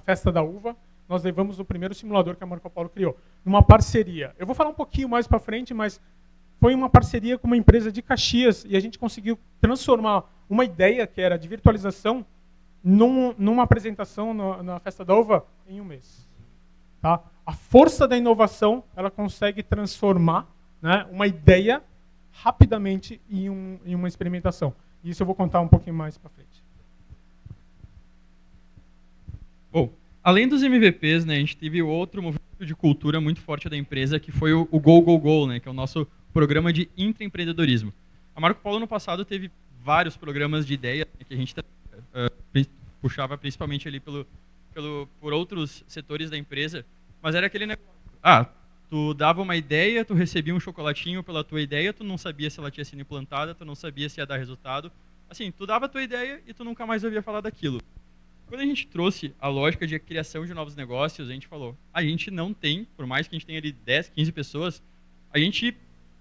Festa da Uva, nós levamos o primeiro simulador que a Marco Polo criou, numa parceria. Eu vou falar um pouquinho mais para frente, mas foi uma parceria com uma empresa de Caxias e a gente conseguiu transformar uma ideia que era de virtualização numa apresentação na Festa da Uva em 1 mês. Tá? A força da inovação, ela consegue transformar, né, uma ideia rapidamente em uma experimentação. Isso eu vou contar um pouquinho mais para frente. Bom, além dos MVPs, né, a gente teve outro movimento de cultura muito forte da empresa, que foi o Go, Go, Go, né, que é o nosso programa de intraempreendedorismo. A Marco Polo, no passado, teve vários programas de ideia, né, que a gente puxava principalmente ali por outros setores da empresa, mas era aquele negócio, tu dava uma ideia, tu recebia um chocolatinho pela tua ideia, tu não sabia se ela tinha sido implantada, tu não sabia se ia dar resultado. Assim, tu dava a tua ideia e tu nunca mais ouvia falar daquilo. Quando a gente trouxe a lógica de criação de novos negócios, a gente falou, a gente não tem, por mais que a gente tenha ali 10, 15 pessoas,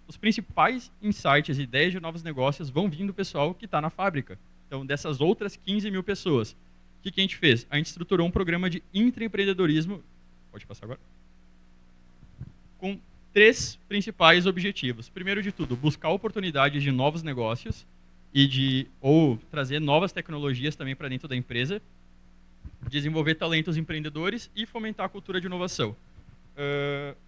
os principais insights, ideias de novos negócios vão vir do pessoal que está na fábrica. Então, dessas outras 15 mil pessoas, o que a gente fez? A gente estruturou um programa de intraempreendedorismo, pode passar agora, com 3 principais objetivos. Primeiro de tudo, buscar oportunidades de novos negócios ou trazer novas tecnologias também para dentro da empresa, desenvolver talentos empreendedores e fomentar a cultura de inovação.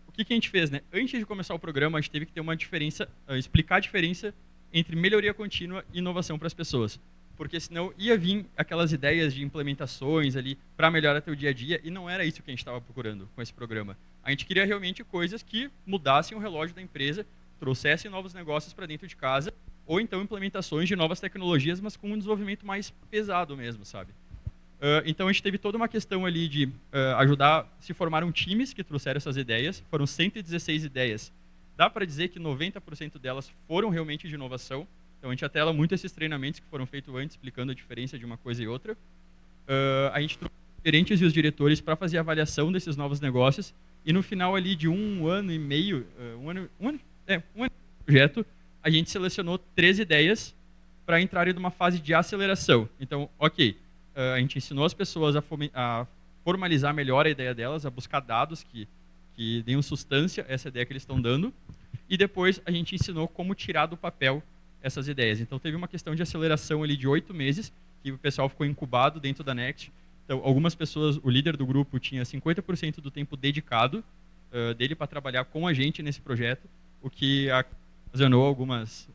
O que a gente fez, né? Antes de começar o programa, a gente teve que ter uma diferença, explicar a diferença entre melhoria contínua e inovação para as pessoas. Porque senão ia vir aquelas ideias de implementações ali para melhorar teu dia a dia, e não era isso que a gente estava procurando com esse programa. A gente queria realmente coisas que mudassem o relógio da empresa, trouxessem novos negócios para dentro de casa, ou então implementações de novas tecnologias, mas com um desenvolvimento mais pesado mesmo, sabe? Então a gente teve toda uma questão ali de ajudar, se formaram times que trouxeram essas ideias, foram 116 ideias. Dá para dizer que 90% delas foram realmente de inovação. Então a gente atela muito esses treinamentos que foram feitos antes, explicando a diferença de uma coisa e outra. A gente trouxe os gerentes e os diretores para fazer a avaliação desses novos negócios, e no final ali de 1 ano e meio, um ano de projeto, a gente selecionou 3 ideias para entrarem numa fase de aceleração. Então, ok, a gente ensinou as pessoas a formalizar melhor a ideia delas, a buscar dados que deem substância a essa ideia que eles estão dando, e depois a gente ensinou como tirar do papel essas ideias. Então teve uma questão de aceleração ali de 8 meses, que o pessoal ficou incubado dentro da Next. Então algumas pessoas, o líder do grupo tinha 50% do tempo dedicado dele para trabalhar com a gente nesse projeto, o que ocasionou algumas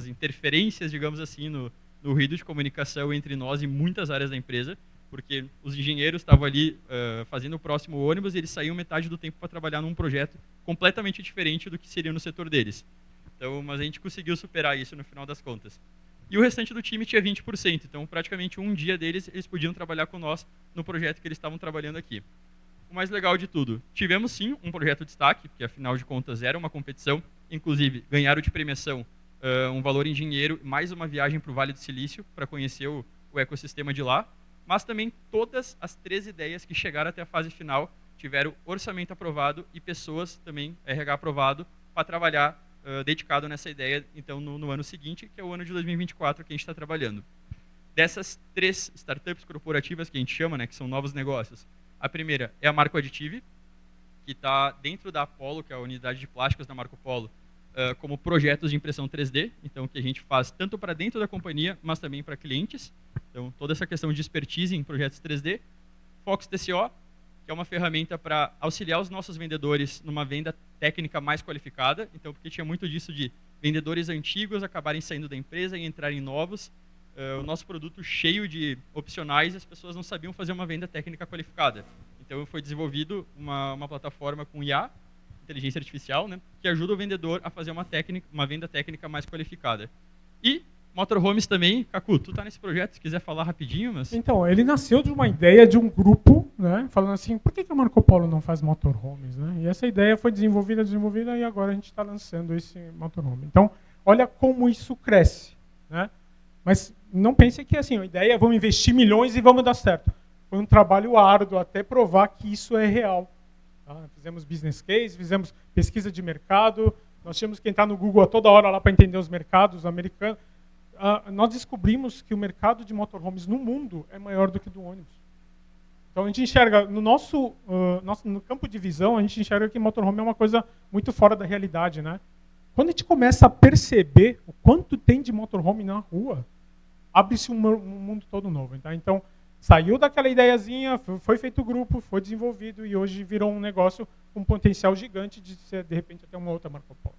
interferências, digamos assim, no ruído de comunicação entre nós e muitas áreas da empresa, porque os engenheiros estavam ali fazendo o próximo ônibus e eles saíam metade do tempo para trabalhar num projeto completamente diferente do que seria no setor deles. Então, mas a gente conseguiu superar isso no final das contas. E o restante do time tinha 20%, então praticamente um dia deles eles podiam trabalhar com nós no projeto que eles estavam trabalhando aqui. O mais legal de tudo, tivemos sim um projeto de destaque, porque afinal de contas era uma competição, inclusive ganharam de premiação um valor em dinheiro, mais uma viagem para o Vale do Silício para conhecer o ecossistema de lá, mas também todas as 3 ideias que chegaram até a fase final tiveram orçamento aprovado e pessoas também, RH aprovado, para trabalhar dedicado nessa ideia, então, no ano seguinte, que é o ano de 2024 que a gente está trabalhando. Dessas 3 startups corporativas que a gente chama, né, que são novos negócios, a primeira é a Marco Additive, que está dentro da Apollo, que é a unidade de plásticos da Marco Polo. como projetos de impressão 3D, então que a gente faz tanto para dentro da companhia, mas também para clientes. Então, toda essa questão de expertise em projetos 3D. Fox TCO, que é uma ferramenta para auxiliar os nossos vendedores numa venda técnica mais qualificada. Então, porque tinha muito disso de vendedores antigos acabarem saindo da empresa e entrarem novos. O nosso produto cheio de opcionais, as pessoas não sabiam fazer uma venda técnica qualificada. Então, foi desenvolvido uma plataforma com IA, inteligência artificial, né, que ajuda o vendedor a fazer uma venda técnica mais qualificada. E motorhomes também. Cacu, tu tá nesse projeto, se quiser falar rapidinho, mas... Então, ele nasceu de uma ideia de um grupo, né, falando assim, por que a Marco Polo não faz motorhomes, né? E essa ideia foi desenvolvida, e agora a gente está lançando esse motorhome. Então, olha como isso cresce, né? Mas não pense que assim, a ideia é vamos investir milhões e vamos dar certo. Foi um trabalho árduo até provar que isso é real. Tá? Fizemos business case, fizemos pesquisa de mercado, nós tínhamos que entrar no Google a toda hora lá para entender os mercados americanos. Nós descobrimos que o mercado de motorhomes no mundo é maior do que do ônibus. Então a gente enxerga, no campo de visão, a gente enxerga que motorhome é uma coisa muito fora da realidade, né? Quando a gente começa a perceber o quanto tem de motorhome na rua, abre-se um mundo todo novo. Tá? Então, saiu daquela ideiazinha, foi feito o grupo, foi desenvolvido e hoje virou um negócio com um potencial gigante de ser, de repente, até uma outra Marco Polo.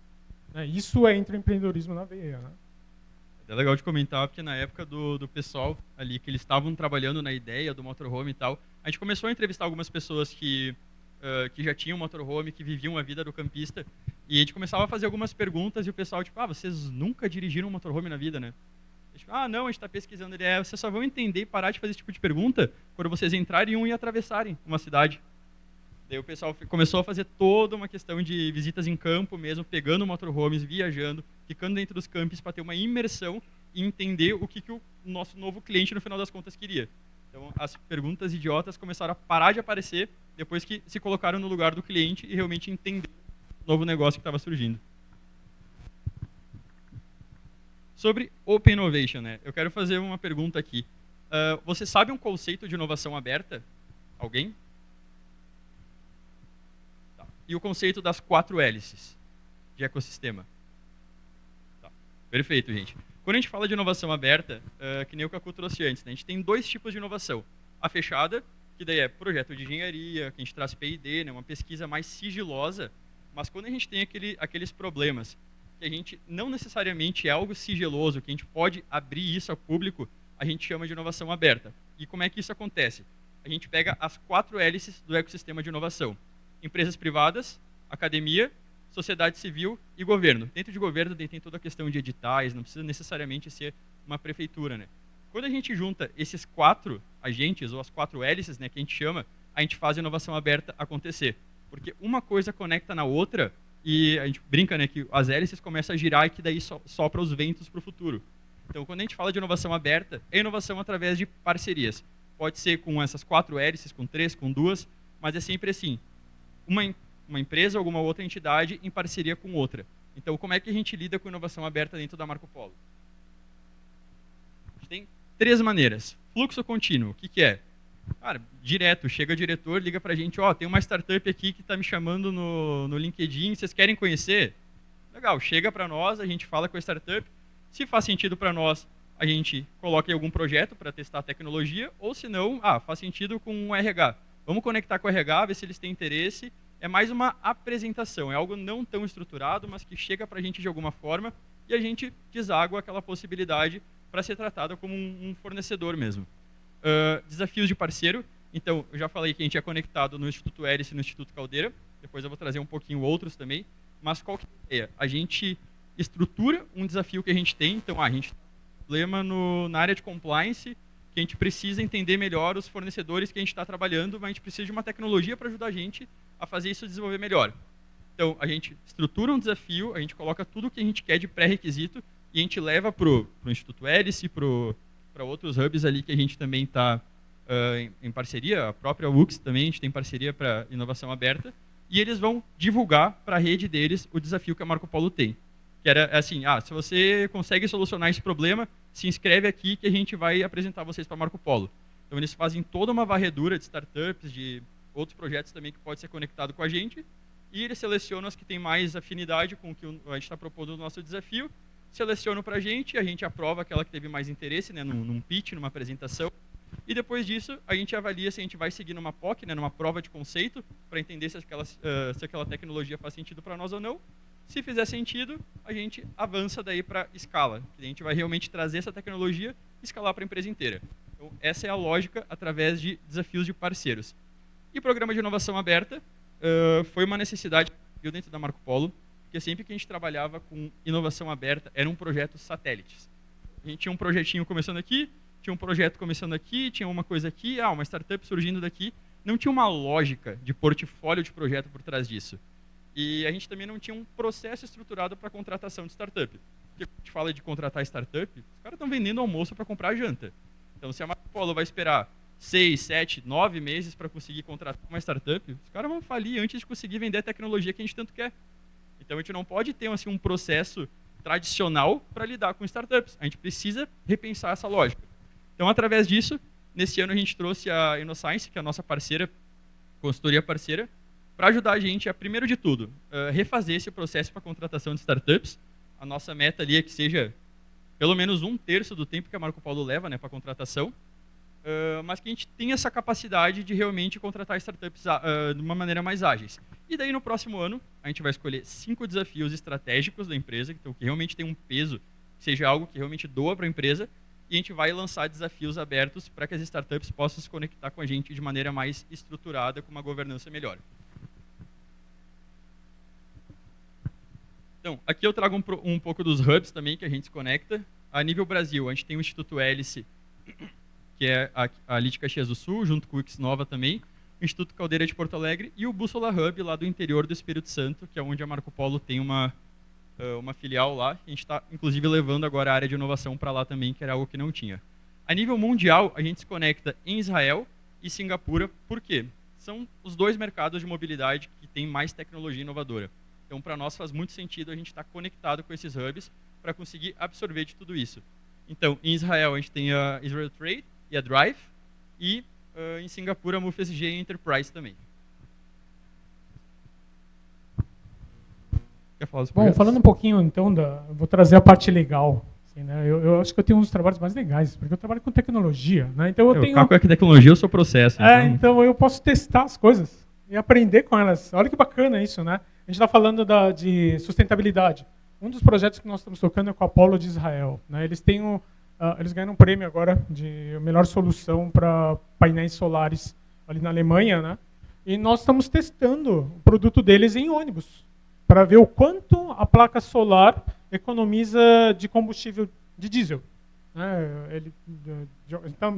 Né? Isso é intraempreendedorismo na veia. Né? É legal de comentar, porque na época do pessoal ali, que eles estavam trabalhando na ideia do motorhome e tal, a gente começou a entrevistar algumas pessoas que já tinham motorhome, que viviam a vida do campista, e a gente começava a fazer algumas perguntas e o pessoal, tipo, vocês nunca dirigiram um motorhome na vida, né? Tipo, não, a gente está pesquisando. Vocês só vão entender e parar de fazer esse tipo de pergunta quando vocês entrarem e atravessarem uma cidade. Daí o pessoal começou a fazer toda uma questão de visitas em campo mesmo, pegando motorhomes, viajando, ficando dentro dos campos para ter uma imersão e entender o que o nosso novo cliente, no final das contas, queria. Então, as perguntas idiotas começaram a parar de aparecer depois que se colocaram no lugar do cliente e realmente entenderam o novo negócio que estava surgindo. Sobre Open Innovation, né? Eu quero fazer uma pergunta aqui. Você sabe um conceito de inovação aberta? Alguém? Tá. E o conceito das 4 hélices de ecossistema? Tá. Perfeito, gente. Quando a gente fala de inovação aberta, que nem o Cacu trouxe antes, né? A gente tem 2 tipos de inovação. A fechada, que daí é projeto de engenharia, que a gente traz P&D, né? Uma pesquisa mais sigilosa, mas quando a gente tem aqueles problemas que a gente não necessariamente é algo sigiloso, que a gente pode abrir isso ao público, a gente chama de inovação aberta. E como é que isso acontece? A gente pega as 4 hélices do ecossistema de inovação. Empresas privadas, academia, sociedade civil e governo. Dentro de governo tem toda a questão de editais, não precisa necessariamente ser uma prefeitura, né? Quando a gente junta esses 4 agentes, ou as 4 hélices, né, que a gente chama, a gente faz a inovação aberta acontecer. Porque uma coisa conecta na outra e a gente brinca, né, que as hélices começam a girar e que daí sopra os ventos para o futuro. Então, quando a gente fala de inovação aberta, é inovação através de parcerias. Pode ser com essas 4 hélices, com 3, com 2, mas é sempre assim. Uma empresa ou alguma outra entidade em parceria com outra. Então, como é que a gente lida com inovação aberta dentro da Marco Polo? A gente tem 3 maneiras. Fluxo contínuo, o que é? Cara, direto, chega o diretor, liga pra gente, tem uma startup aqui que está me chamando no LinkedIn, vocês querem conhecer? Legal, chega para nós, a gente fala com a startup, se faz sentido para nós, a gente coloca em algum projeto para testar a tecnologia, ou se não, faz sentido com o RH. Vamos conectar com o RH, ver se eles têm interesse. É mais uma apresentação, é algo não tão estruturado, mas que chega para a gente de alguma forma e a gente deságua aquela possibilidade para ser tratada como um fornecedor mesmo. Desafios de parceiro. Então, eu já falei que a gente é conectado no Instituto Hélice e no Instituto Caldeira. Depois eu vou trazer um pouquinho outros também. Mas qual que é? A gente estrutura um desafio que a gente tem. Então, a gente tem um problema na área de compliance, que a gente precisa entender melhor os fornecedores que a gente está trabalhando, mas a gente precisa de uma tecnologia para ajudar a gente a fazer isso desenvolver melhor. Então, a gente estrutura um desafio, a gente coloca tudo o que a gente quer de pré-requisito e a gente leva para o Instituto Hélice, para outros hubs ali que a gente também está em parceria, a própria UX também, a gente tem parceria para inovação aberta, e eles vão divulgar para a rede deles o desafio que a Marco Polo tem. Que era assim, se você consegue solucionar esse problema, se inscreve aqui que a gente vai apresentar vocês para Marco Polo. Então eles fazem toda uma varredura de startups, de outros projetos também que pode ser conectado com a gente, e ele seleciona as que têm mais afinidade com o que a gente está propondo no nosso desafio, seleciona para a gente aprova aquela que teve mais interesse, né, num pitch, numa apresentação, e depois disso a gente avalia se a gente vai seguir numa POC, né, numa prova de conceito, para entender se aquela tecnologia faz sentido para nós ou não. Se fizer sentido, a gente avança daí para escala, que a gente vai realmente trazer essa tecnologia e escalar para a empresa inteira. Então, essa é a lógica através de desafios de parceiros. E o programa de inovação aberta foi uma necessidade dentro da Marco Polo, porque sempre que a gente trabalhava com inovação aberta, era um projeto satélites. A gente tinha um projetinho começando aqui, tinha um projeto começando aqui, tinha uma coisa aqui, uma startup surgindo daqui. Não tinha uma lógica de portfólio de projeto por trás disso. E a gente também não tinha um processo estruturado para contratação de startup. Porque quando a gente fala de contratar startup, os caras estão vendendo almoço para comprar janta. Então, se a Marco Polo vai esperar 6, 7, 9 meses para conseguir contratar uma startup, os caras vão falir antes de conseguir vender a tecnologia que a gente tanto quer. Então, a gente não pode ter assim, um processo tradicional para lidar com startups. A gente precisa repensar essa lógica. Então, através disso, nesse ano a gente trouxe a InnoScience, que é a nossa parceira, consultoria parceira, para ajudar a gente a, primeiro de tudo, refazer esse processo para contratação de startups. A nossa meta ali é que seja pelo menos 1/3 do tempo que a Marco Polo leva, né, para contratação, mas que a gente tenha essa capacidade de realmente contratar startups de uma maneira mais ágeis. E daí, no próximo ano, a gente vai escolher 5 desafios estratégicos da empresa, então, que realmente tem um peso, que seja algo que realmente doa para a empresa, e a gente vai lançar desafios abertos para que as startups possam se conectar com a gente de maneira mais estruturada, com uma governança melhor. Então, aqui eu trago um pouco dos hubs também que a gente se conecta. A nível Brasil, a gente tem o Instituto Hélice, que é ali de Caxias do Sul, junto com o Xnova também, o Instituto Caldeira de Porto Alegre e o Bússola Hub, lá do interior do Espírito Santo, que é onde a Marco Polo tem uma filial lá. A gente está, inclusive, levando agora a área de inovação para lá também, que era algo que não tinha. A nível mundial, a gente se conecta em Israel e Singapura. Por quê? São os 2 mercados de mobilidade que têm mais tecnologia inovadora. Então, para nós faz muito sentido a gente estar conectado com esses hubs para conseguir absorver de tudo isso. Então, em Israel, a gente tem a Israel Trade e a Drive, e em Singapura, a MUFSG e a Enterprise também. Quer falar dos projetos? Bom, falando um pouquinho, então, eu vou trazer a parte legal. Assim, né? Eu acho que eu tenho um dos trabalhos mais legais, porque eu trabalho com tecnologia. Né? Então, eu tenho... O Caco é que tecnologia, eu sou processo. Então eu posso testar as coisas e aprender com elas. Olha que bacana isso, né? A gente está falando de sustentabilidade. Um dos projetos que nós estamos tocando é com a Apollo de Israel. Né? Eles ganharam um prêmio agora de melhor solução para painéis solares ali na Alemanha, né? E nós estamos testando o produto deles em ônibus para ver o quanto a placa solar economiza de combustível de diesel. Né?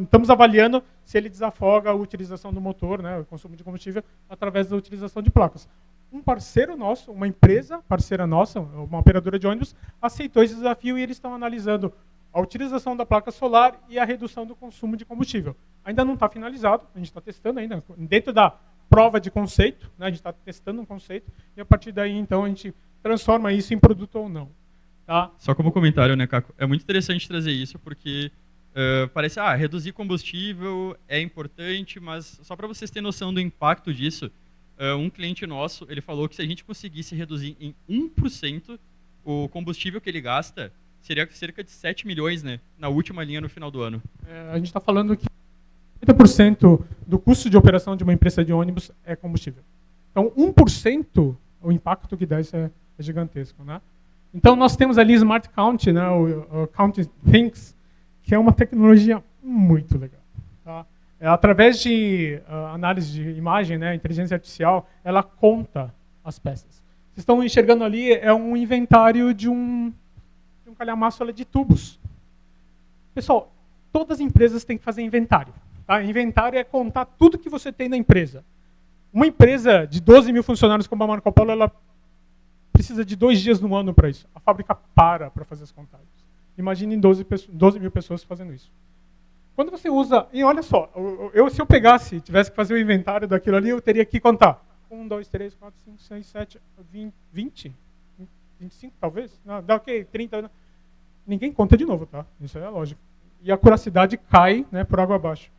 Estamos avaliando se ele desafoga a utilização do motor, né, o consumo de combustível, através da utilização de placas. Um parceiro nosso, uma empresa parceira nossa, uma operadora de ônibus, aceitou esse desafio e eles estão analisando a utilização da placa solar e a redução do consumo de combustível. Ainda não está finalizado, a gente está testando ainda, dentro da prova de conceito, né, a gente está testando um conceito, e a partir daí, então, a gente transforma isso em produto ou não. Tá? Só como comentário, né, Caco? É muito interessante trazer isso, porque parece, reduzir combustível é importante, mas só para vocês terem noção do impacto disso, um cliente nosso, ele falou que se a gente conseguisse reduzir em 1% o combustível que ele gasta, seria cerca de 7 milhões, né, na última linha no final do ano. A gente está falando que 80% do custo de operação de uma empresa de ônibus é combustível. Então, 1%, o impacto que dá isso é gigantesco. Né? Então, nós temos ali Smart Count, né, o Count Things, que é uma tecnologia muito legal. Tá? Através de análise de imagem, né, inteligência artificial, ela conta as peças. Vocês estão enxergando ali, é um inventário de um calhamaço de tubos. Pessoal, todas as empresas têm que fazer inventário. Tá? Inventário é contar tudo que você tem na empresa. Uma empresa de 12 mil funcionários como a Marco Polo, ela precisa de 2 dias no ano para isso. A fábrica para fazer as contagens. Imagine 12 mil pessoas fazendo isso. Quando você usa... E olha só, se eu pegasse, tivesse que fazer o inventário daquilo ali, eu teria que contar. 1, 2, 3, 4, 5, 6, 7, 20, 25 talvez? Não, dá ok, 30. Ninguém conta de novo, tá? Isso é lógico. E a curiosidade cai, né, por água abaixo.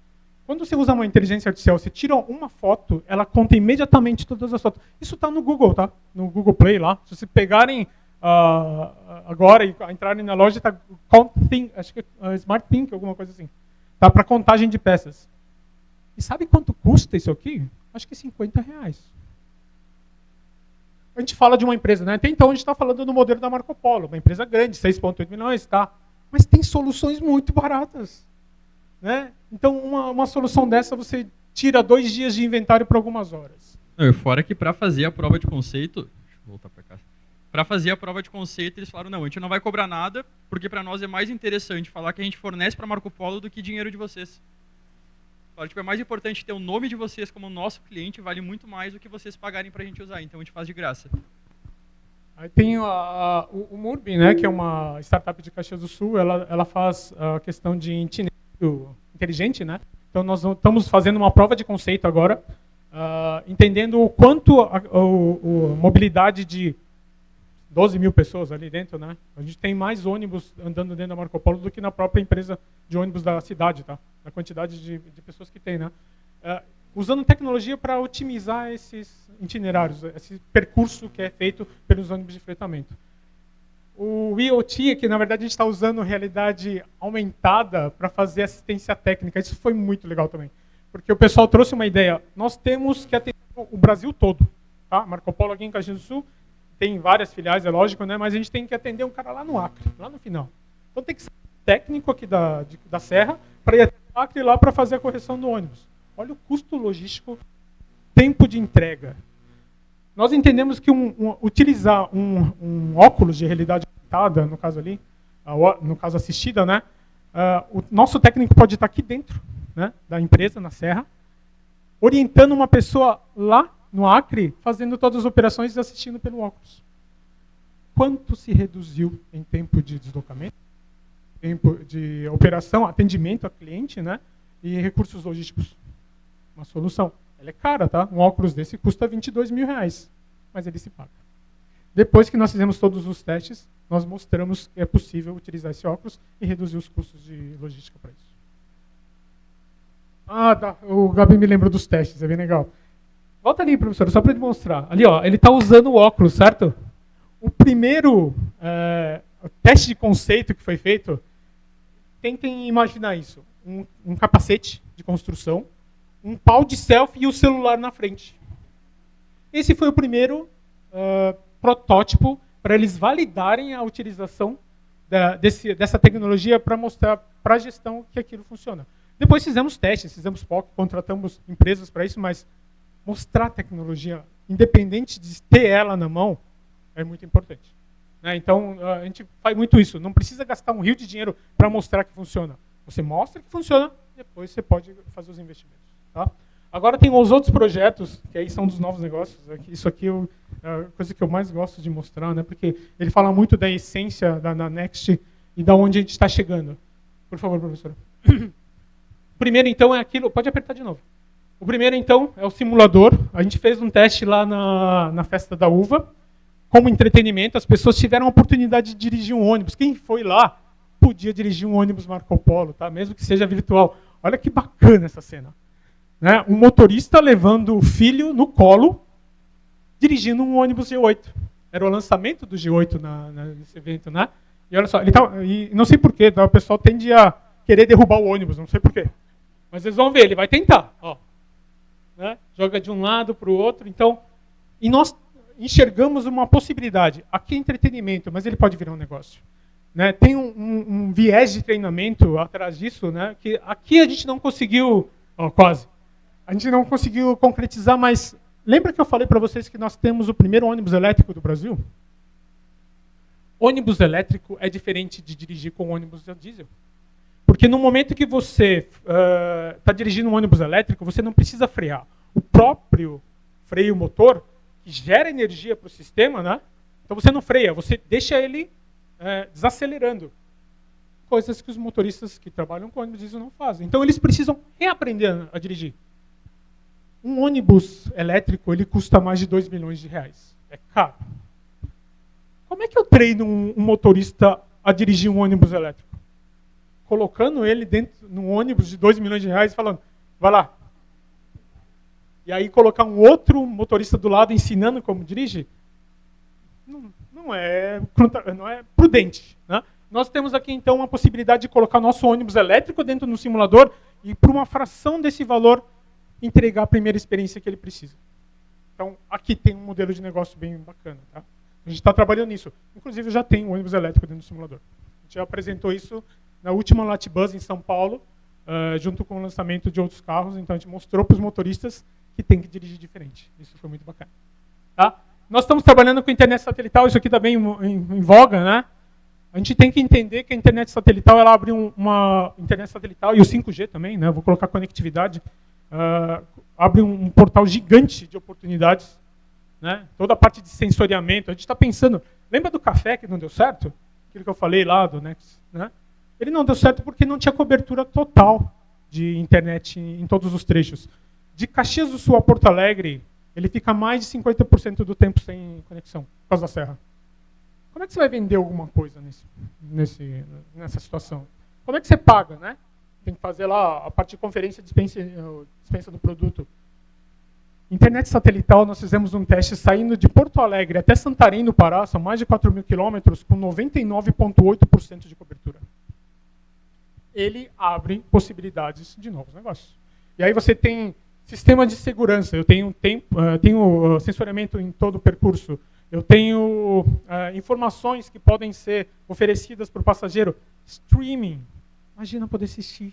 Quando você usa uma inteligência artificial, você tira uma foto, ela conta imediatamente todas as fotos. Isso está no Google, tá? No Google Play lá. Se vocês pegarem agora e entrarem na loja, está acho que é Smart Pink, alguma coisa assim. Tá para contagem de peças. E sabe quanto custa isso aqui? Acho que R$50. A gente fala de uma empresa, né? Até então a gente está falando do modelo da Marco Polo, uma empresa grande, 6,8 milhões, tá? Mas tem soluções muito baratas. Né? Então, uma solução dessa, você tira 2 dias de inventário por algumas horas. Fora que para fazer a prova de conceito... Deixa eu voltar para cá. Para fazer a prova de conceito, eles falaram, não, a gente não vai cobrar nada, porque para nós é mais interessante falar que a gente fornece para Marco Polo do que dinheiro de vocês. Falaram, tipo, é mais importante ter o nome de vocês como nosso cliente, vale muito mais do que vocês pagarem para a gente usar. Então, a gente faz de graça. Aí tem o Murbi, né, que é uma startup de Caxias do Sul, ela faz a questão de inteligente, né? Então nós estamos fazendo uma prova de conceito agora, entendendo o quanto a mobilidade de 12 mil pessoas ali dentro, né? A gente tem mais ônibus andando dentro da Marco Polo do que na própria empresa de ônibus da cidade, tá? A quantidade de pessoas que tem, né? Usando tecnologia para otimizar esses itinerários, esse percurso que é feito pelos ônibus de fretamento. O IoT, que na verdade a gente está usando realidade aumentada para fazer assistência técnica. Isso foi muito legal também. Porque o pessoal trouxe uma ideia. Nós temos que atender o Brasil todo. Tá? Marco Polo aqui em Caxias do Sul tem várias filiais, é lógico, né? Mas a gente tem que atender um cara lá no Acre, lá no final. Então tem que ser técnico aqui da Serra para ir até o Acre lá para fazer a correção do ônibus. Olha o custo logístico, tempo de entrega. Nós entendemos que utilizar um óculos de realidade aumentada, no caso ali, no caso assistida, né, o nosso técnico pode estar aqui dentro, né, da empresa, na Serra, orientando uma pessoa lá no Acre, fazendo todas as operações e assistindo pelo óculos. Quanto se reduziu em tempo de deslocamento, tempo de operação, atendimento a cliente, né, e recursos logísticos? Uma solução. Ela é cara, tá? Um óculos desse custa R$22 mil, mas ele se paga. Depois que nós fizemos todos os testes, nós mostramos que é possível utilizar esse óculos e reduzir os custos de logística para isso. Tá. O Gabi me lembrou dos testes, é bem legal. Volta ali, professor, só para demonstrar. Ali, ó, ele está usando o óculos, certo? O primeiro teste de conceito que foi feito, tentem imaginar isso. Um capacete de construção, um pau de selfie e o celular na frente. Esse foi o primeiro protótipo para eles validarem a utilização dessa tecnologia para mostrar para a gestão que aquilo funciona. Depois fizemos testes, fizemos POC, contratamos empresas para isso, mas mostrar a tecnologia, independente de ter ela na mão, é muito importante. Né? Então, a gente faz muito isso. Não precisa gastar um rio de dinheiro para mostrar que funciona. Você mostra que funciona, depois você pode fazer os investimentos. Tá? Agora tem os outros projetos, que aí são dos novos negócios. Isso aqui é a coisa que eu mais gosto de mostrar, né? Porque ele fala muito da essência da Next e da onde a gente está chegando. Por favor, professora. O primeiro, então, é aquilo... Pode apertar de novo. O primeiro, então, é o simulador. A gente fez um teste lá na Festa da Uva. Como entretenimento, as pessoas tiveram a oportunidade de dirigir um ônibus. Quem foi lá podia dirigir um ônibus Marco Polo, tá? Mesmo que seja virtual. Olha que bacana essa cena. Né? Um motorista levando o filho no colo, dirigindo um ônibus G8. Era o lançamento do G8 nesse evento, né? E olha só, e não sei porquê, tá? O pessoal tende a querer derrubar o ônibus, não sei porquê. Mas eles vão ver, ele vai tentar. Ó. Né? Joga de um lado para o outro. Então, e nós enxergamos uma possibilidade. Aqui é entretenimento, mas ele pode virar um negócio. Né? Tem um viés de treinamento atrás disso, né? Que aqui a gente não conseguiu, quase. A gente não conseguiu concretizar, mas lembra que eu falei para vocês que nós temos o primeiro ônibus elétrico do Brasil? Ônibus elétrico é diferente de dirigir com ônibus a diesel. Porque no momento que você está dirigindo um ônibus elétrico, você não precisa frear. O próprio freio motor, que gera energia para o sistema, né? Então você não freia, você deixa ele desacelerando. Coisas que os motoristas que trabalham com ônibus diesel não fazem. Então eles precisam reaprender a dirigir. Um ônibus elétrico ele custa mais de R$2 milhões. É caro. Como é que eu treino um motorista a dirigir um ônibus elétrico? Colocando ele dentro num ônibus de R$2 milhões e falando, vai lá. E aí colocar um outro motorista do lado ensinando como dirige, não é prudente. Né? Nós temos aqui, então, uma possibilidade de colocar nosso ônibus elétrico dentro do simulador e, por uma fração desse valor, entregar a primeira experiência que ele precisa. Então, aqui tem um modelo de negócio bem bacana. Tá? A gente está trabalhando nisso. Inclusive, já tem um ônibus elétrico dentro do simulador. A gente já apresentou isso na última Latibus em São Paulo, junto com o lançamento de outros carros. Então, a gente mostrou para os motoristas que tem que dirigir diferente. Isso foi muito bacana. Tá? Nós estamos trabalhando com internet satelital, isso aqui está bem em voga, né? A gente tem que entender que a internet satelital, ela abre uma internet satelital, e o 5G também, né? Vou colocar conectividade, abre um portal gigante de oportunidades, né? Toda a parte de sensoriamento. A gente está pensando, lembra do café que não deu certo? Aquilo que eu falei lá do Next, né? Ele não deu certo porque não tinha cobertura total de internet em todos os trechos. De Caxias do Sul a Porto Alegre, ele fica mais de 50% do tempo sem conexão, por causa da serra. Como é que você vai vender alguma coisa nessa situação? Como é que você paga, né? Tem que fazer lá a parte de conferência, dispensa do produto. Internet satelital, nós fizemos um teste saindo de Porto Alegre até Santarém, no Pará, são mais de 4.000 quilômetros, com 99,8% de cobertura. Ele abre possibilidades de novos negócios. E aí você tem sistema de segurança, eu tenho sensoriamento em todo o percurso, eu tenho informações que podem ser oferecidas para o passageiro, streaming, imagina poder assistir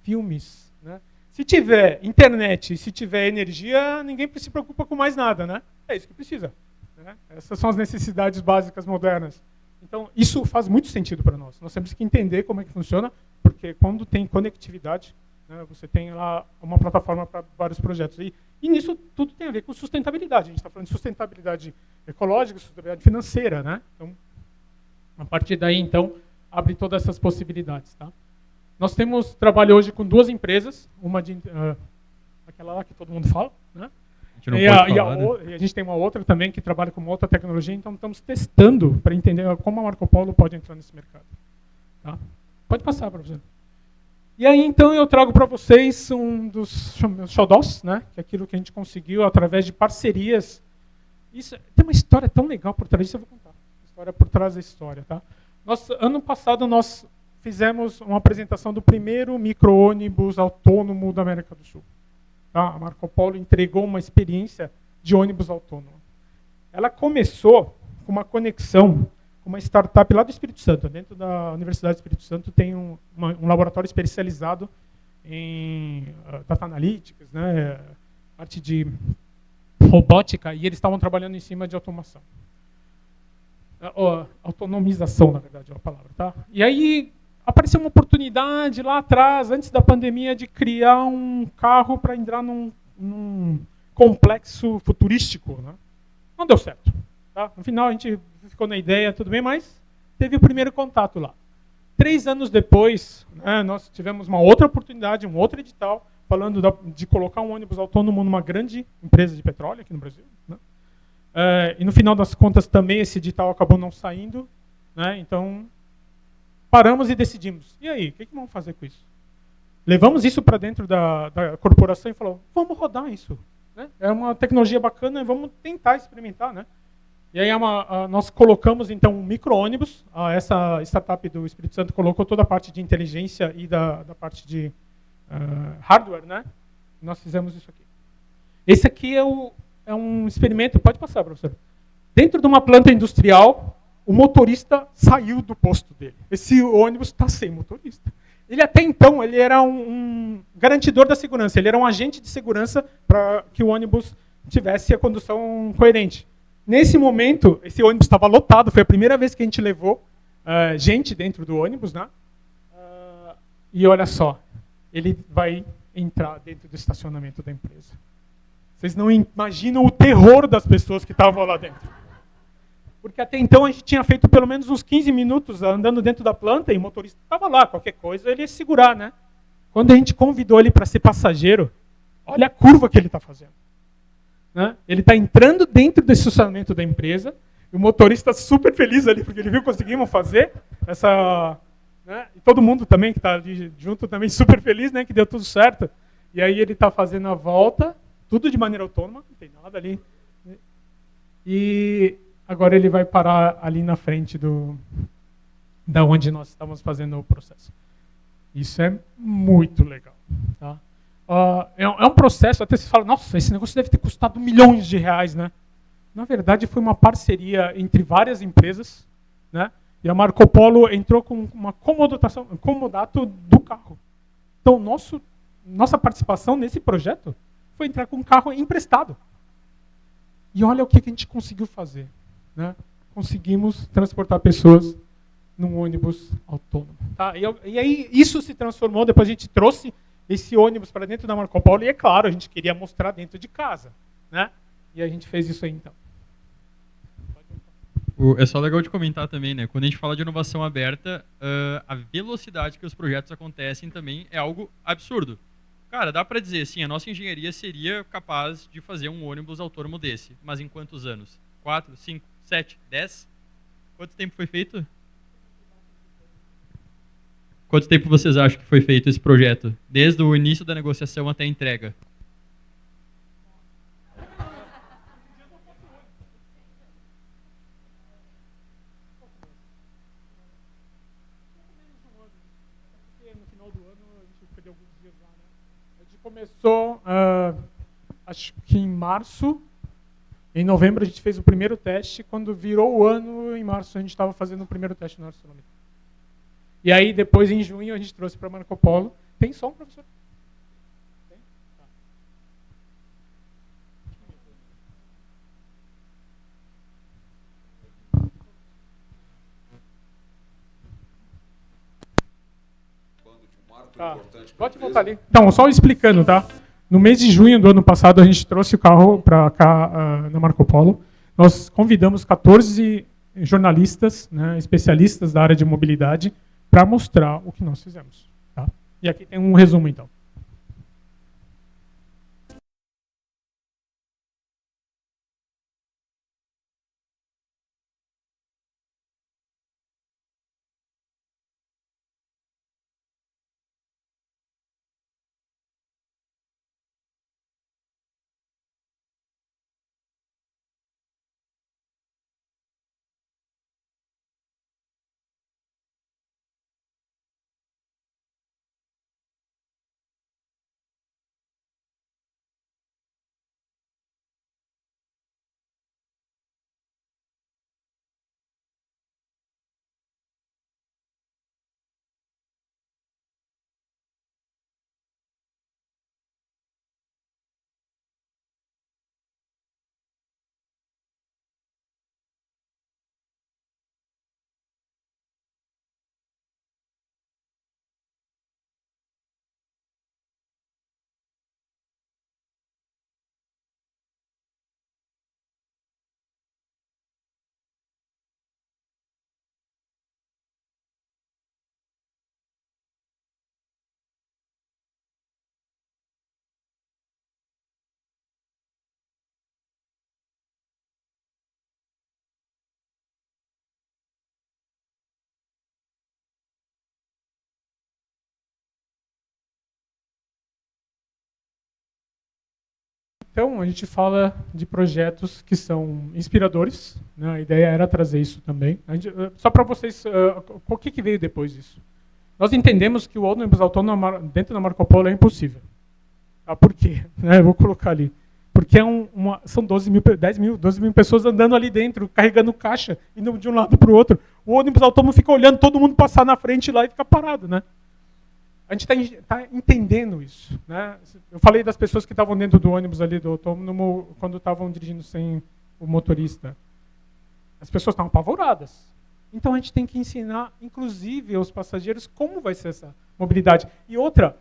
filmes, né? Se tiver internet, se tiver energia, ninguém se preocupa com mais nada, né? É isso que precisa, né? Essas são as necessidades básicas modernas. Então, isso faz muito sentido para nós. Nós temos que entender como é que funciona, porque quando tem conectividade, você tem lá uma plataforma para vários projetos. E nisso tudo tem a ver com sustentabilidade. A gente está falando de sustentabilidade ecológica, sustentabilidade financeira, né? Então, a partir daí, então, abre todas essas possibilidades. Tá? Nós temos trabalho hoje com 2 empresas, uma de aquela lá que todo mundo fala, né? E a gente tem uma outra também que trabalha com uma outra tecnologia, então estamos testando para entender como a Marco Polo pode entrar nesse mercado. Tá? Pode passar, professor. E aí, então, eu trago para vocês um dos meus xodós, né? Que é aquilo que a gente conseguiu através de parcerias. Isso, tem uma história tão legal por trás disso, eu vou contar. História por trás da história. Tá? Ano passado, nós fizemos uma apresentação do primeiro micro-ônibus autônomo da América do Sul. Tá? A Marco Polo entregou uma experiência de ônibus autônomo. Ela começou com uma conexão com uma startup lá do Espírito Santo. Dentro da Universidade do Espírito Santo tem um laboratório especializado em data analytics, né, parte de robótica, e eles estavam trabalhando em cima de automação. Autonomização, na verdade, é a palavra. Tá? E aí apareceu uma oportunidade lá atrás, antes da pandemia, de criar um carro para entrar num complexo futurístico. Né? Não deu certo. Tá? No final, a gente ficou na ideia, tudo bem, mas teve o primeiro contato lá. 3 anos depois, né, nós tivemos uma outra oportunidade, um outro edital, falando de colocar um ônibus autônomo numa grande empresa de petróleo aqui no Brasil. Né? E no final das contas, também esse edital acabou não saindo. Né? Então, paramos e decidimos. E aí, o que vamos fazer com isso? Levamos isso para dentro da corporação e falamos, vamos rodar isso. Né? É uma tecnologia bacana, vamos tentar experimentar. Né? E aí nós colocamos, então, um micro-ônibus. Essa startup do Espírito Santo colocou toda a parte de inteligência e da parte de hardware. Né? Nós fizemos isso aqui. Esse aqui é um experimento, pode passar, professor. Dentro de uma planta industrial, o motorista saiu do posto dele. Esse ônibus está sem motorista. Ele até então ele era um garantidor da segurança, ele era um agente de segurança para que o ônibus tivesse a condução coerente. Nesse momento, esse ônibus estava lotado, foi a primeira vez que a gente levou gente dentro do ônibus. Né? E olha só, ele vai entrar dentro do estacionamento da empresa. Vocês não imaginam o terror das pessoas que estavam lá dentro. Porque até então a gente tinha feito pelo menos uns 15 minutos andando dentro da planta e o motorista estava lá, qualquer coisa ele ia segurar. Né? Quando a gente convidou ele para ser passageiro, olha a curva que ele está fazendo. Né? Ele está entrando dentro do estacionamento da empresa, e o motorista super feliz ali, porque ele viu que conseguimos fazer essa... Né? E todo mundo também que está ali junto também super feliz, né? Que deu tudo certo. E aí ele está fazendo a volta, tudo de maneira autônoma, não tem nada ali. E agora ele vai parar ali na frente da onde nós estamos fazendo o processo. Isso é muito legal. Tá? É um processo, até você fala, nossa, esse negócio deve ter custado milhões de reais, né? Na verdade, foi uma parceria entre várias empresas, né? E a Marco Polo entrou com uma comodato do carro. Então, nossa participação nesse projeto foi entrar com um carro emprestado. E olha o que a gente conseguiu fazer. Né? Conseguimos transportar pessoas num ônibus autônomo. Tá? E aí isso se transformou, depois a gente trouxe esse ônibus para dentro da Marco Polo, e é claro, a gente queria mostrar dentro de casa. Né? E a gente fez isso aí então. É só legal de comentar também, né? Quando a gente fala de inovação aberta, a velocidade que os projetos acontecem também é algo absurdo. Cara, dá para dizer assim, a nossa engenharia seria capaz de fazer um ônibus autônomo desse, mas em quantos anos? 4, 5, 7, 10? Quanto tempo foi feito? Quanto tempo vocês acham que foi feito esse projeto? Desde o início da negociação até a entrega? Começou, acho que em março. Em novembro a gente fez o primeiro teste. Quando virou o ano, em março a gente estava fazendo o primeiro teste no ArcelorMittal. E aí depois, em junho, a gente trouxe para Marco Polo. Tem som, professor? Tem? Tá. Pode voltar ali. Então, só explicando, tá? No mês de junho do ano passado, a gente trouxe o carro para cá, na Marco Polo. Nós convidamos 14 jornalistas, né, especialistas da área de mobilidade, para mostrar o que nós fizemos. Tá? E aqui tem um resumo, então. Então, a gente fala de projetos que são inspiradores. Né? A ideia era trazer isso também. Só para vocês, o que veio depois disso? Nós entendemos que o ônibus autônomo dentro da Marco Polo é impossível. Por quê? Eu vou colocar ali. Porque são 12 mil pessoas andando ali dentro, carregando caixa, indo de um lado para o outro. O ônibus autônomo fica olhando todo mundo passar na frente lá e fica parado, né? A gente está entendendo isso. Né? Eu falei das pessoas que estavam dentro do ônibus ali do autônomo quando estavam dirigindo sem o motorista. As pessoas estavam apavoradas. Então a gente tem que ensinar, inclusive, aos passageiros como vai ser essa mobilidade. E outra,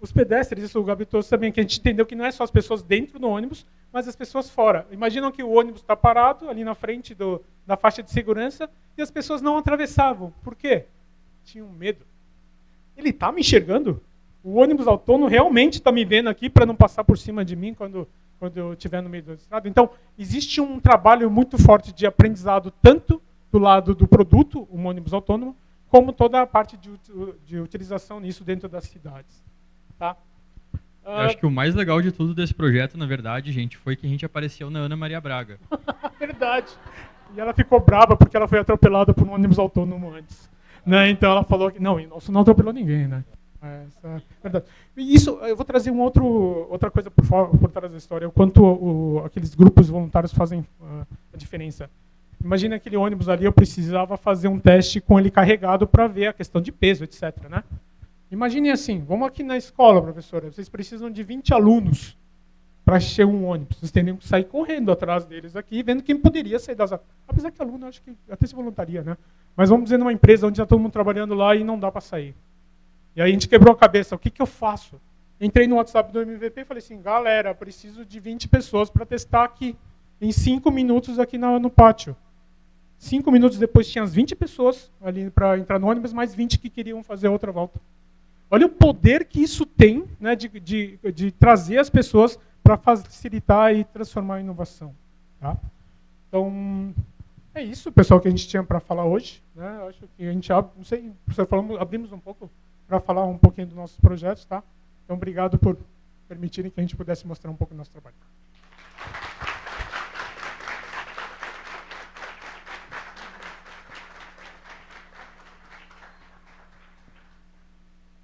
os pedestres, isso o Gabi trouxe também, que a gente entendeu que não é só as pessoas dentro do ônibus, mas as pessoas fora. Imaginam que o ônibus está parado ali na frente da faixa de segurança e as pessoas não atravessavam. Por quê? Tinham medo. Ele está me enxergando? O ônibus autônomo realmente está me vendo aqui para não passar por cima de mim quando eu estiver no meio da estrada? Então, existe um trabalho muito forte de aprendizado, tanto do lado do produto, o ônibus autônomo, como toda a parte de utilização nisso dentro das cidades. Tá? Eu acho que o mais legal de tudo desse projeto, na verdade, gente, foi que a gente apareceu na Ana Maria Braga. Verdade. E ela ficou brava porque ela foi atropelada por um ônibus autônomo antes. Né? Então ela falou que não, nossa, não atropelou ninguém, né? Verdade. E isso, eu vou trazer outra coisa por trás da história, o quanto aqueles grupos voluntários fazem a diferença. Imagina aquele ônibus ali, eu precisava fazer um teste com ele carregado para ver a questão de peso, etc. Né? Imaginem assim, vamos aqui na escola, professora, vocês precisam de 20 alunos para encher um ônibus. Vocês teriam que sair correndo atrás deles aqui, vendo quem poderia sair das... Apesar que aluno, acho que até se voluntaria, né? Mas vamos dizer numa empresa onde está todo mundo trabalhando lá e não dá para sair. E aí a gente quebrou a cabeça, o que eu faço? Entrei no WhatsApp do MVP e falei assim, galera, preciso de 20 pessoas para testar aqui, em 5 minutos aqui no pátio. 5 minutos depois tinha as 20 pessoas ali para entrar no ônibus, mais 20 que queriam fazer outra volta. Olha o poder que isso tem, né, de trazer as pessoas para facilitar e transformar a inovação. Tá? Então, é isso, pessoal, que a gente tinha para falar hoje. Né? Eu acho que a gente não sei, abrimos um pouco para falar um pouquinho dos nossos projetos. Tá? Então, obrigado por permitirem que a gente pudesse mostrar um pouco do nosso trabalho.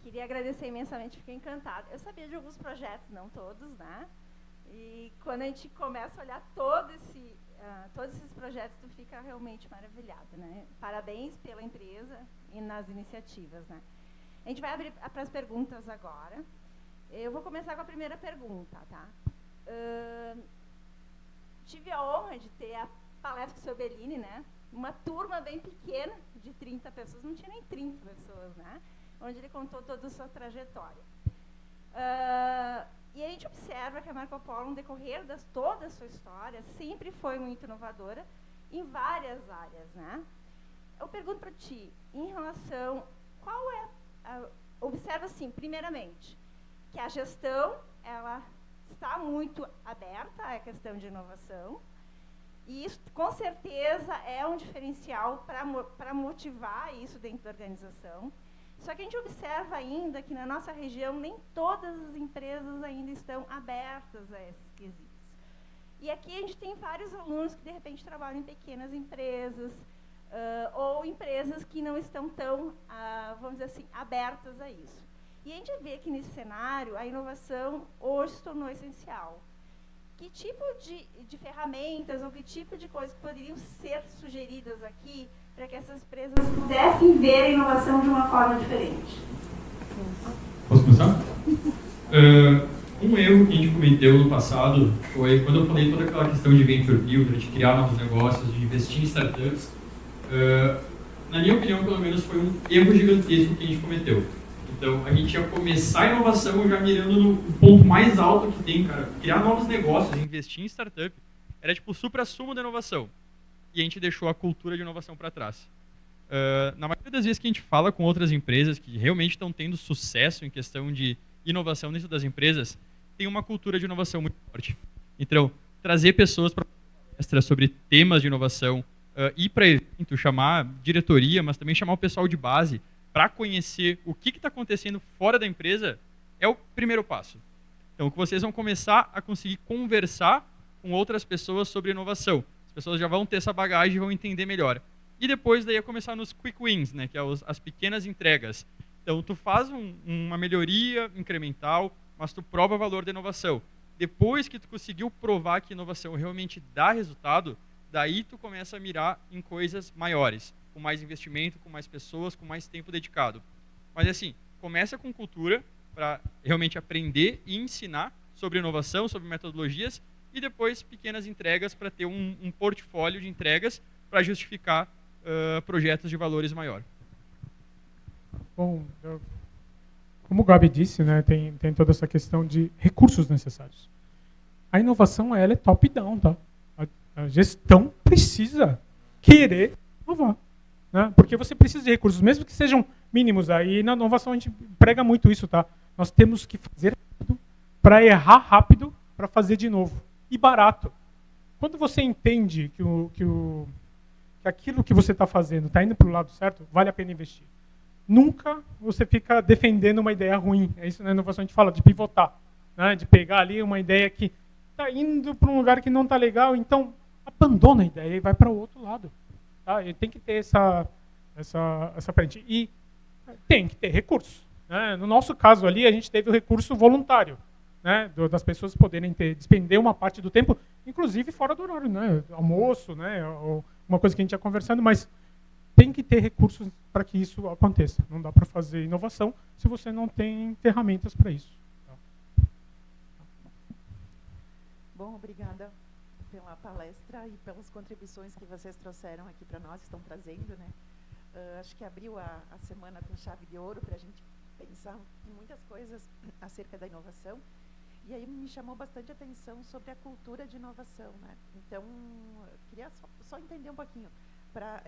Queria agradecer imensamente, fiquei encantada. Eu sabia de alguns projetos, não todos, né? E quando a gente começa a olhar todos esses projetos, tu fica realmente maravilhada, né? Parabéns pela empresa e nas iniciativas, né? A gente vai abrir para as perguntas agora. Eu vou começar com a primeira pergunta, tá? Tive a honra de ter a palestra com o seu Bellini, né? Uma turma bem pequena, de 30 pessoas, não tinha nem 30 pessoas, né? Onde ele contou toda a sua trajetória. E a gente observa que a Marco Polo, no decorrer de toda a sua história, sempre foi muito inovadora em várias áreas, né? Eu pergunto para ti, em relação, observa assim, primeiramente, que a gestão, ela está muito aberta à questão de inovação, e isso, com certeza, é um diferencial para motivar isso dentro da organização. Só que a gente observa ainda que na nossa região nem todas as empresas ainda estão abertas a esses quesitos. E aqui a gente tem vários alunos que, de repente, trabalham em pequenas empresas ou empresas que não estão tão, vamos dizer assim, abertas a isso. E a gente vê que, nesse cenário, a inovação hoje se tornou essencial. Que tipo de ferramentas ou que tipo de coisas poderiam ser sugeridas aqui para que essas empresas pudessem ver a inovação de uma forma diferente? Posso começar? Um erro que a gente cometeu no passado foi quando eu falei toda aquela questão de venture builder, de criar novos negócios, de investir em startups. Na minha opinião, pelo menos, foi um erro gigantesco que a gente cometeu. Então, a gente ia começar a inovação já mirando no ponto mais alto que tem, cara. Criar novos negócios, investir em startup, era tipo o supra-sumo da inovação. E a gente deixou a cultura de inovação para trás. Na maioria das vezes que a gente fala com outras empresas que realmente estão tendo sucesso em questão de inovação dentro das empresas, tem uma cultura de inovação muito forte. Então, trazer pessoas para palestras sobre temas de inovação, ir para evento, chamar diretoria, mas também chamar o pessoal de base para conhecer o que está acontecendo fora da empresa, é o primeiro passo. Então, que vocês vão começar a conseguir conversar com outras pessoas sobre inovação. As pessoas já vão ter essa bagagem e vão entender melhor. E depois daí é começar nos quick wins, né, que é as pequenas entregas. Então, tu faz uma melhoria incremental, mas tu prova o valor da inovação. Depois que tu conseguiu provar que a inovação realmente dá resultado, daí tu começa a mirar em coisas maiores, com mais investimento, com mais pessoas, com mais tempo dedicado. Mas assim, começa com cultura, para realmente aprender e ensinar sobre inovação, sobre metodologias, e depois pequenas entregas para ter um portfólio de entregas para justificar projetos de valores maior. Bom, como o Gabi disse, né, tem toda essa questão de recursos necessários. A inovação, ela é top-down, tá? A gestão precisa querer inovar, né? Porque você precisa de recursos, mesmo que sejam mínimos. Aí na inovação a gente prega muito isso, tá? Nós temos que fazer rápido para errar rápido para fazer de novo. E barato. Quando você entende que aquilo que você está fazendo está indo para o lado certo, vale a pena investir. Nunca você fica defendendo uma ideia ruim. É isso na inovação, a gente fala de pivotar. né, de pegar ali uma ideia que está indo para um lugar que não está legal, então abandona a ideia e vai para o outro lado. Tá? E tem que ter essa frente. E tem que ter recursos. Né? No nosso caso ali, a gente teve o recurso voluntário, né, das pessoas poderem despender uma parte do tempo, inclusive fora do horário, né, almoço, né, ou uma coisa que a gente ia conversando, mas tem que ter recursos para que isso aconteça. Não dá para fazer inovação se você não tem ferramentas para isso. Tá? Bom, obrigada pela palestra e pelas contribuições que vocês trouxeram aqui para nós, estão trazendo, né? Acho que abriu a semana com chave de ouro para a gente pensar em muitas coisas acerca da inovação. E aí me chamou bastante atenção sobre a cultura de inovação, né? Então, queria só entender um pouquinho. Para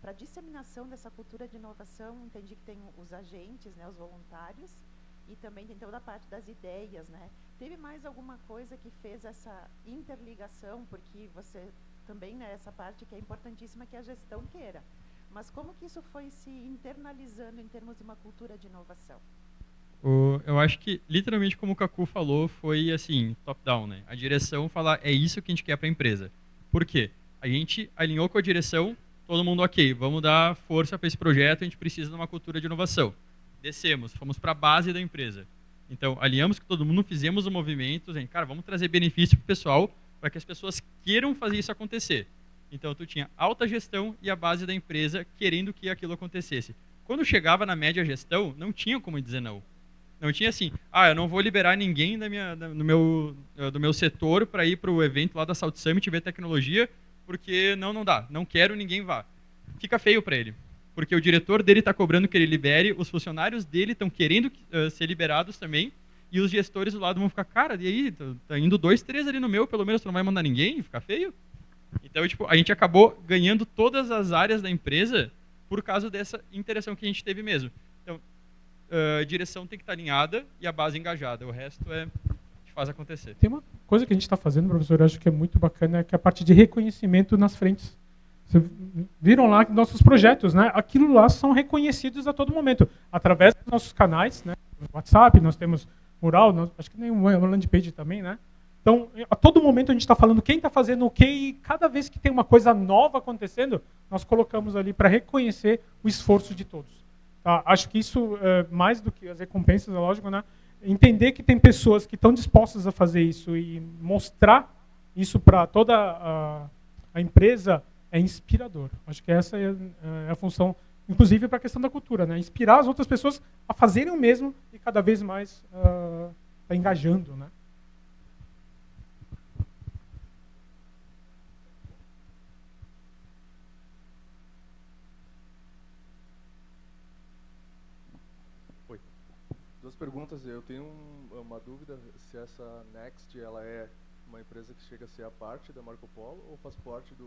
a disseminação dessa cultura de inovação, entendi que tem os agentes, né, os voluntários, e também tem toda a parte das ideias, né? Teve mais alguma coisa que fez essa interligação, porque você também, né, essa parte que é importantíssima, que a gestão queira. Mas como que isso foi se internalizando em termos de uma cultura de inovação? Eu acho que, literalmente, como o Kaku falou, foi assim, top-down, né? A direção falar, é isso que a gente quer para a empresa. Por quê? A gente alinhou com a direção, todo mundo, ok, vamos dar força para esse projeto, a gente precisa de uma cultura de inovação. Descemos, fomos para a base da empresa. Então, alinhamos com todo mundo, fizemos o movimento, cara, vamos trazer benefício para o pessoal, para que as pessoas queiram fazer isso acontecer. Então, tu tinha alta gestão e a base da empresa querendo que aquilo acontecesse. Quando chegava na média gestão, não tinha como dizer não. Não tinha assim, eu não vou liberar ninguém do meu setor para ir para o evento lá da South Summit ver tecnologia, porque não dá, não quero, ninguém vá. Fica feio para ele, porque o diretor dele está cobrando que ele libere, os funcionários dele estão querendo ser liberados também, e os gestores do lado vão ficar, cara, e aí, tá indo 2, 3 ali no meu, pelo menos tu não vai mandar ninguém, fica feio. Então, tipo, a gente acabou ganhando todas as áreas da empresa por causa dessa interação que a gente teve mesmo. Então, a direção tem que estar alinhada e a base engajada. O resto a gente faz acontecer. Tem uma coisa que a gente está fazendo, professor, eu acho que é muito bacana, que é a parte de reconhecimento nas frentes. Vocês viram lá nossos projetos, né? Aquilo lá são reconhecidos a todo momento, através dos nossos canais, né? No WhatsApp, nós temos mural, acho que tem uma landing page também, né? Então, a todo momento a gente está falando quem está fazendo o quê, e cada vez que tem uma coisa nova acontecendo, nós colocamos ali para reconhecer o esforço de todos. Tá? Acho que isso, mais do que as recompensas, é lógico, né? Entender que tem pessoas que estão dispostas a fazer isso e mostrar isso para toda a empresa é inspirador. Acho que essa é a função, inclusive para a questão da cultura, né? Inspirar as outras pessoas a fazerem o mesmo e cada vez mais tá engajando, né? Duas perguntas. Eu tenho uma dúvida se essa Next ela é uma empresa que chega a ser a parte da Marco Polo ou faz parte de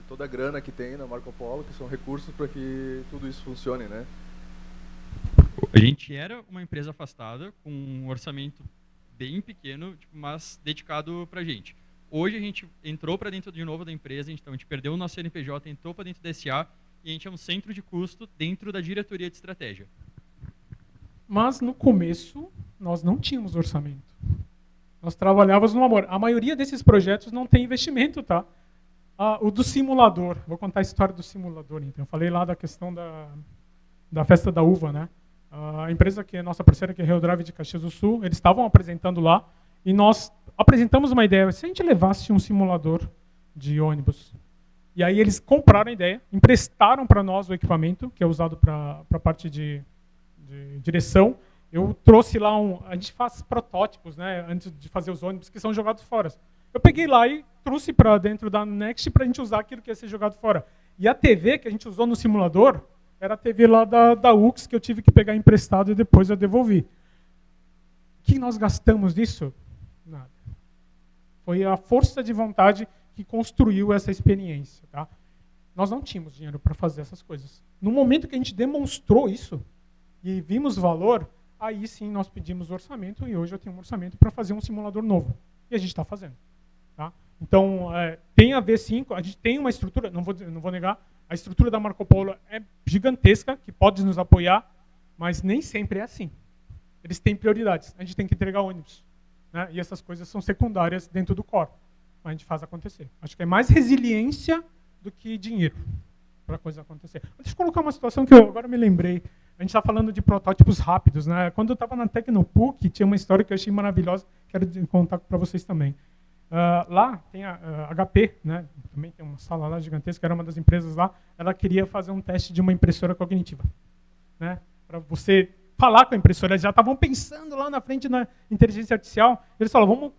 toda a grana que tem na Marco Polo, que são recursos para que tudo isso funcione, né? A gente era uma empresa afastada, com um orçamento bem pequeno, mas dedicado para a gente. Hoje a gente entrou para dentro de novo da empresa, então a gente perdeu o nosso CNPJ, entrou para dentro da SA, e a gente é um centro de custo dentro da diretoria de estratégia. Mas, no começo, nós não tínhamos orçamento. Nós trabalhávamos no amor. A maioria desses projetos não tem investimento, tá? O do simulador. Vou contar a história do simulador, então. Eu falei lá da questão da festa da uva, né? A empresa que é nossa parceira, que é a Rio Drive de Caxias do Sul, eles estavam apresentando lá, e nós apresentamos uma ideia. Se a gente levasse um simulador de ônibus, e aí eles compraram a ideia, emprestaram para nós o equipamento, que é usado para a parte de direção. Eu trouxe lá a gente faz protótipos, né, antes de fazer os ônibus que são jogados fora. Eu peguei lá e trouxe para dentro da Next para a gente usar aquilo que ia ser jogado fora. E a TV que a gente usou no simulador era a TV lá da UX, que eu tive que pegar emprestado e depois eu devolvi. O que nós gastamos disso? Nada. Foi a força de vontade que construiu essa experiência. Tá? Nós não tínhamos dinheiro para fazer essas coisas. No momento que a gente demonstrou isso, e vimos valor, aí sim nós pedimos orçamento, e hoje eu tenho um orçamento para fazer um simulador novo. E a gente está fazendo. Tá? Então, tem a ver sim, a gente tem uma estrutura, não vou negar, a estrutura da Marco Polo é gigantesca, que pode nos apoiar, mas nem sempre é assim. Eles têm prioridades. A gente tem que entregar ônibus. né? E essas coisas são secundárias dentro do core. Mas a gente faz acontecer. Acho que é mais resiliência do que dinheiro para a coisa acontecer. Deixa eu colocar uma situação que eu agora me lembrei. A gente está falando de protótipos rápidos, né? Quando eu estava na Tecnopuc, tinha uma história que eu achei maravilhosa, quero contar para vocês também. Lá tem a HP, né? Também tem uma sala lá gigantesca, era uma das empresas lá. Ela queria fazer um teste de uma impressora cognitiva, né? Para você falar com a impressora. Eles já estavam pensando lá na frente na inteligência artificial. Eles falaram,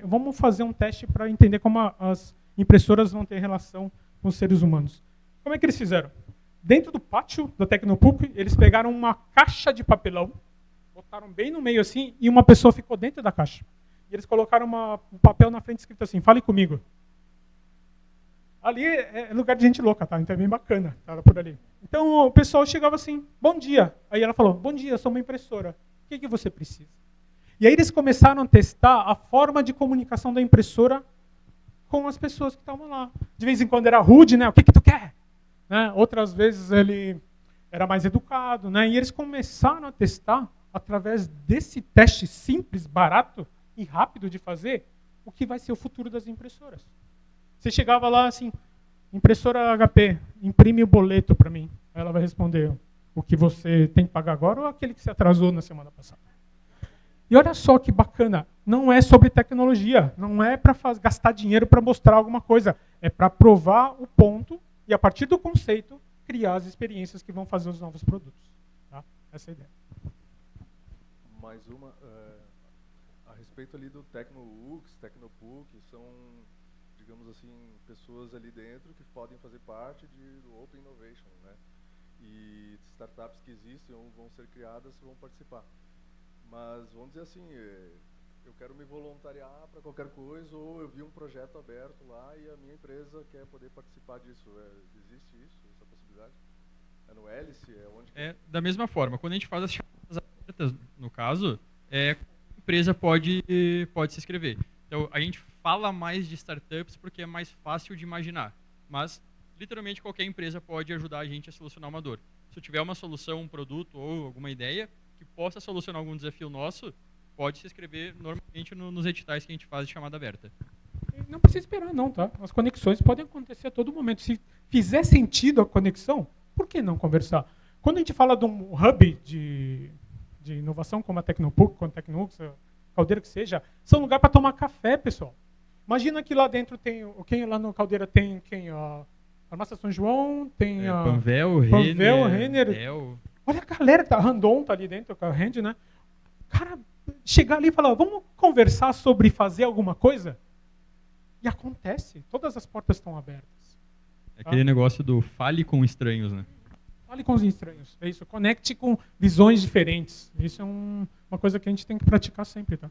vamos fazer um teste para entender como as impressoras vão ter relação com os seres humanos. Como é que eles fizeram? Dentro do pátio da Tecnopuc, eles pegaram uma caixa de papelão, botaram bem no meio assim, e uma pessoa ficou dentro da caixa. E eles colocaram um papel na frente escrito assim, fale comigo. Ali é lugar de gente louca, tá? Então é bem bacana, tá por ali. Então o pessoal chegava assim, bom dia. Aí ela falou, bom dia, eu sou uma impressora. O que você precisa? E aí eles começaram a testar a forma de comunicação da impressora com as pessoas que estavam lá. De vez em quando era rude, né? O que tu quer? Né? Outras vezes ele era mais educado, né? E eles começaram a testar, através desse teste simples, barato e rápido de fazer, o que vai ser o futuro das impressoras. Você chegava lá assim, impressora HP, imprime o boleto para mim. Aí ela vai responder o que você tem que pagar agora ou aquele que se atrasou na semana passada. E olha só que bacana, não é sobre tecnologia, não é para gastar dinheiro para mostrar alguma coisa, é para provar o ponto e, a partir do conceito, criar as experiências que vão fazer os novos produtos. Tá? Essa é a ideia. Mais uma, a respeito ali do TecnoUX, Tecnopuc, são, digamos assim, pessoas ali dentro que podem fazer parte do Open Innovation, né? E startups que existem ou vão ser criadas vão participar. Mas vamos dizer assim, eu quero me voluntariar para qualquer coisa, ou eu vi um projeto aberto lá e a minha empresa quer poder participar disso. Existe isso, essa possibilidade? É no Hélice? É onde? Da mesma forma, quando a gente faz as chamadas abertas, no caso, a empresa pode se inscrever. Então, a gente fala mais de startups porque é mais fácil de imaginar. Mas, literalmente, qualquer empresa pode ajudar a gente a solucionar uma dor. Se eu tiver uma solução, um produto ou alguma ideia que possa solucionar algum desafio nosso, pode se inscrever normalmente nos editais que a gente faz de chamada aberta. Não precisa esperar não, tá? As conexões podem acontecer a todo momento. Se fizer sentido a conexão, por que não conversar? Quando a gente fala de um hub de inovação como a Tecnopuc, como a TecnoUX, a Caldeira que seja, são lugar para tomar café, pessoal. Imagina que lá dentro tem, quem lá no Caldeira tem quem? A Farmácia São João, tem a Panvel, Renner. Olha a galera, a Randon tá ali dentro, a Rand, né? Cara, chegar ali e falar, vamos conversar sobre fazer alguma coisa? E acontece, todas as portas estão abertas. É aquele negócio do fale com estranhos, né? Fale com os estranhos, é isso. Conecte com visões diferentes. Isso é uma coisa que a gente tem que praticar sempre, tá?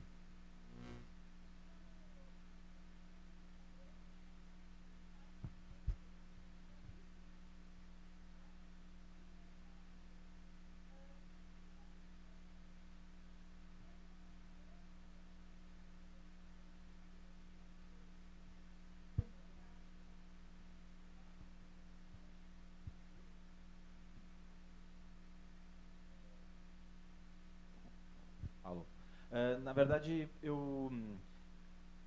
Na verdade, eu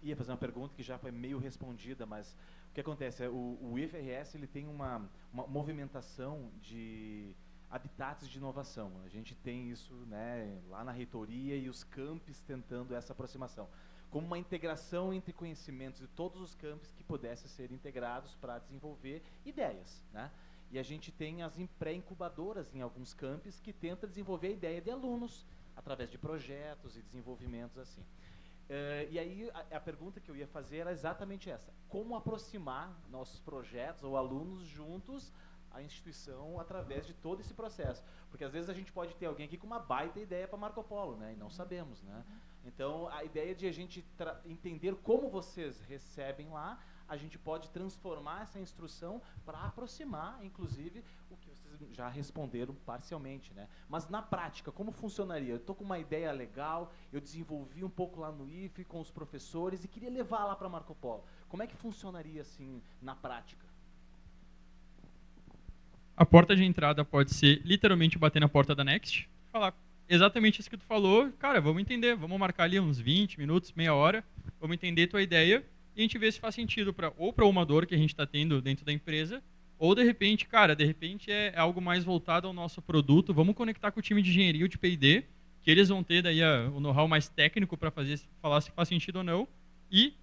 ia fazer uma pergunta que já foi meio respondida, mas o que acontece? O IFRS ele tem uma movimentação de habitats de inovação. A gente tem isso, né, lá na reitoria e os campos tentando essa aproximação. Como uma integração entre conhecimentos de todos os campos que pudessem ser integrados para desenvolver ideias, né? E a gente tem as pré-incubadoras em alguns campos que tentam desenvolver a ideia de alunos através de projetos e desenvolvimentos assim. E aí a pergunta que eu ia fazer era exatamente essa: como aproximar nossos projetos ou alunos juntos à instituição através de todo esse processo? Porque às vezes a gente pode ter alguém aqui com uma baita ideia para Marco Polo, né? E não sabemos, né? Então a ideia de a gente entender como vocês recebem lá, a gente pode transformar essa instrução para aproximar, inclusive, o que vocês já responderam parcialmente, né? Mas na prática, como funcionaria? Eu estou com uma ideia legal, eu desenvolvi um pouco lá no IFE com os professores e queria levar lá para Marco Polo. Como é que funcionaria assim na prática? A porta de entrada pode ser literalmente bater na porta da Next, falar, exatamente isso que tu falou. Cara, vamos entender, vamos marcar ali uns 20 minutos, meia hora, vamos entender tua ideia e a gente vê se faz sentido ou para uma dor que a gente está tendo dentro da empresa, ou de repente, cara, é algo mais voltado ao nosso produto, vamos conectar com o time de engenharia ou de P&D, que eles vão ter daí o know-how mais técnico para falar se faz sentido ou não, e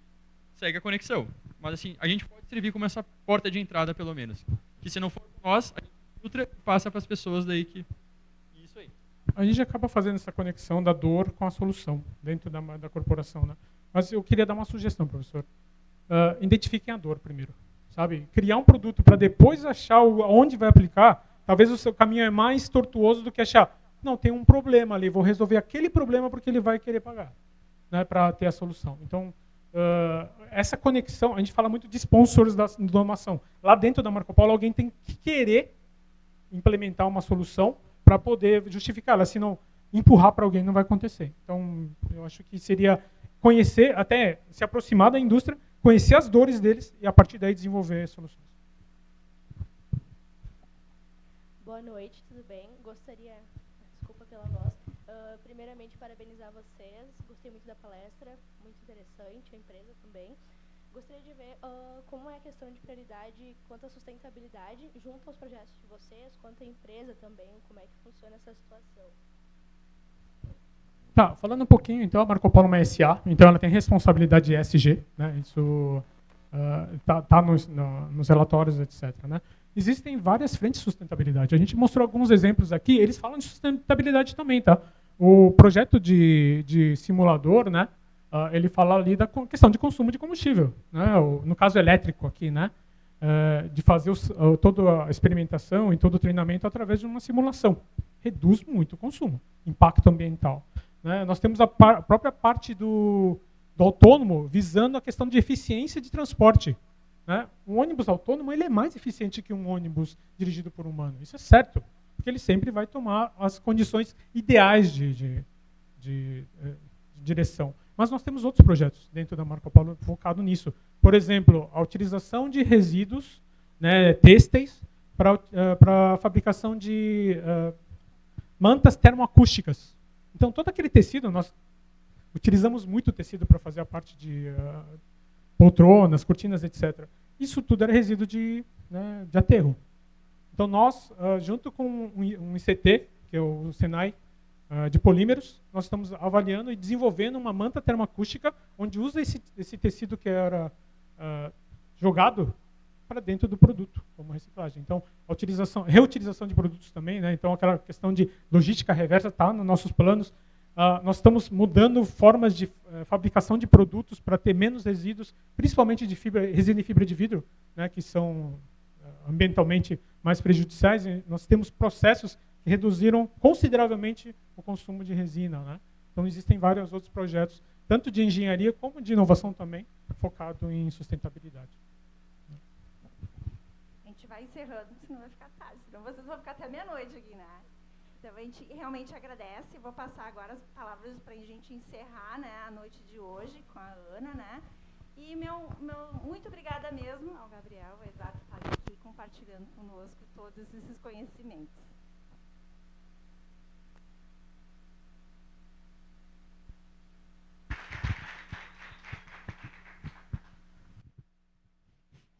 segue a conexão. Mas assim, a gente pode servir como essa porta de entrada, pelo menos. Que se não for nós, a gente filtra e passa para as pessoas daí que... Isso aí. A gente acaba fazendo essa conexão da dor com a solução dentro da corporação, né? Mas eu queria dar uma sugestão, professor. Identifiquem a dor primeiro, sabe? Criar um produto para depois achar onde vai aplicar, talvez o seu caminho é mais tortuoso do que achar, não, tem um problema ali, vou resolver aquele problema porque ele vai querer pagar, né, para ter a solução. Então, essa conexão, a gente fala muito de sponsors da inovação. Lá dentro da Marco Polo, alguém tem que querer implementar uma solução para poder justificá-la, senão empurrar para alguém não vai acontecer. Então, eu acho que seria conhecer, até se aproximar da indústria, conhecer as dores deles e, a partir daí, desenvolver soluções. Boa noite, tudo bem? Gostaria, desculpa pela voz, primeiramente parabenizar vocês, gostei muito da palestra, muito interessante, a empresa também. Gostaria de ver como é a questão de prioridade quanto à sustentabilidade junto aos projetos de vocês, quanto à empresa também, como é que funciona essa situação. Tá, falando um pouquinho, então, a Marco Polo é uma SA, então ela tem responsabilidade ESG, né? Isso tá nos relatórios, etc. Né? Existem várias frentes de sustentabilidade. A gente mostrou alguns exemplos aqui, eles falam de sustentabilidade também, tá? O projeto de simulador, né? Ele fala ali da questão de consumo de combustível, né? No caso elétrico aqui, né? De fazer toda a experimentação e todo o treinamento através de uma simulação. Reduz muito o consumo, impacto ambiental. Né? Nós temos a própria parte do autônomo visando a questão de eficiência de transporte. Né? Um ônibus autônomo ele é mais eficiente que um ônibus dirigido por um humano. Isso é certo, porque ele sempre vai tomar as condições ideais de direção. Mas nós temos outros projetos dentro da Marco Polo focado nisso. Por exemplo, a utilização de resíduos, né, têxteis para a fabricação de mantas termoacústicas. Então, todo aquele tecido, nós utilizamos muito tecido para fazer a parte de poltronas, cortinas, etc. Isso tudo era resíduo de aterro. Então, nós, junto com um ICT, que é o Senai, de polímeros, nós estamos avaliando e desenvolvendo uma manta termoacústica onde usa esse tecido que era jogado para dentro do produto, como reciclagem. Então, a reutilização de produtos também, né? Então, aquela questão de logística reversa está nos nossos planos. Nós estamos mudando formas de fabricação de produtos para ter menos resíduos, principalmente de resina e fibra de vidro, né? Que são ambientalmente mais prejudiciais. E nós temos processos que reduziram consideravelmente o consumo de resina, né? Então, existem vários outros projetos, tanto de engenharia como de inovação também, focado em sustentabilidade. A gente vai encerrando, senão vai ficar tarde, senão vocês vão ficar até meia-noite aqui, né? Então, a gente realmente agradece. Vou passar agora as palavras para a gente encerrar, né, a noite de hoje com a Ana, né? E muito obrigada mesmo ao Gabriel, ao Eduardo, por estar aqui compartilhando conosco todos esses conhecimentos.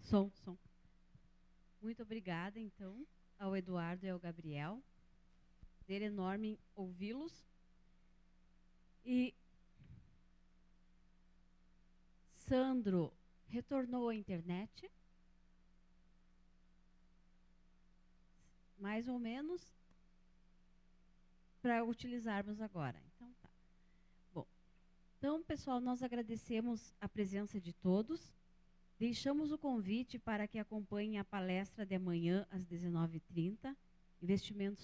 Som. Muito obrigada, então, ao Eduardo e ao Gabriel. Prazer enorme ouvi-los. E Sandro retornou à internet? Mais ou menos para utilizarmos agora. Então, tá. Bom, então, pessoal, nós agradecemos a presença de todos. Deixamos o convite para que acompanhem a palestra de amanhã às 19h30, Investimentos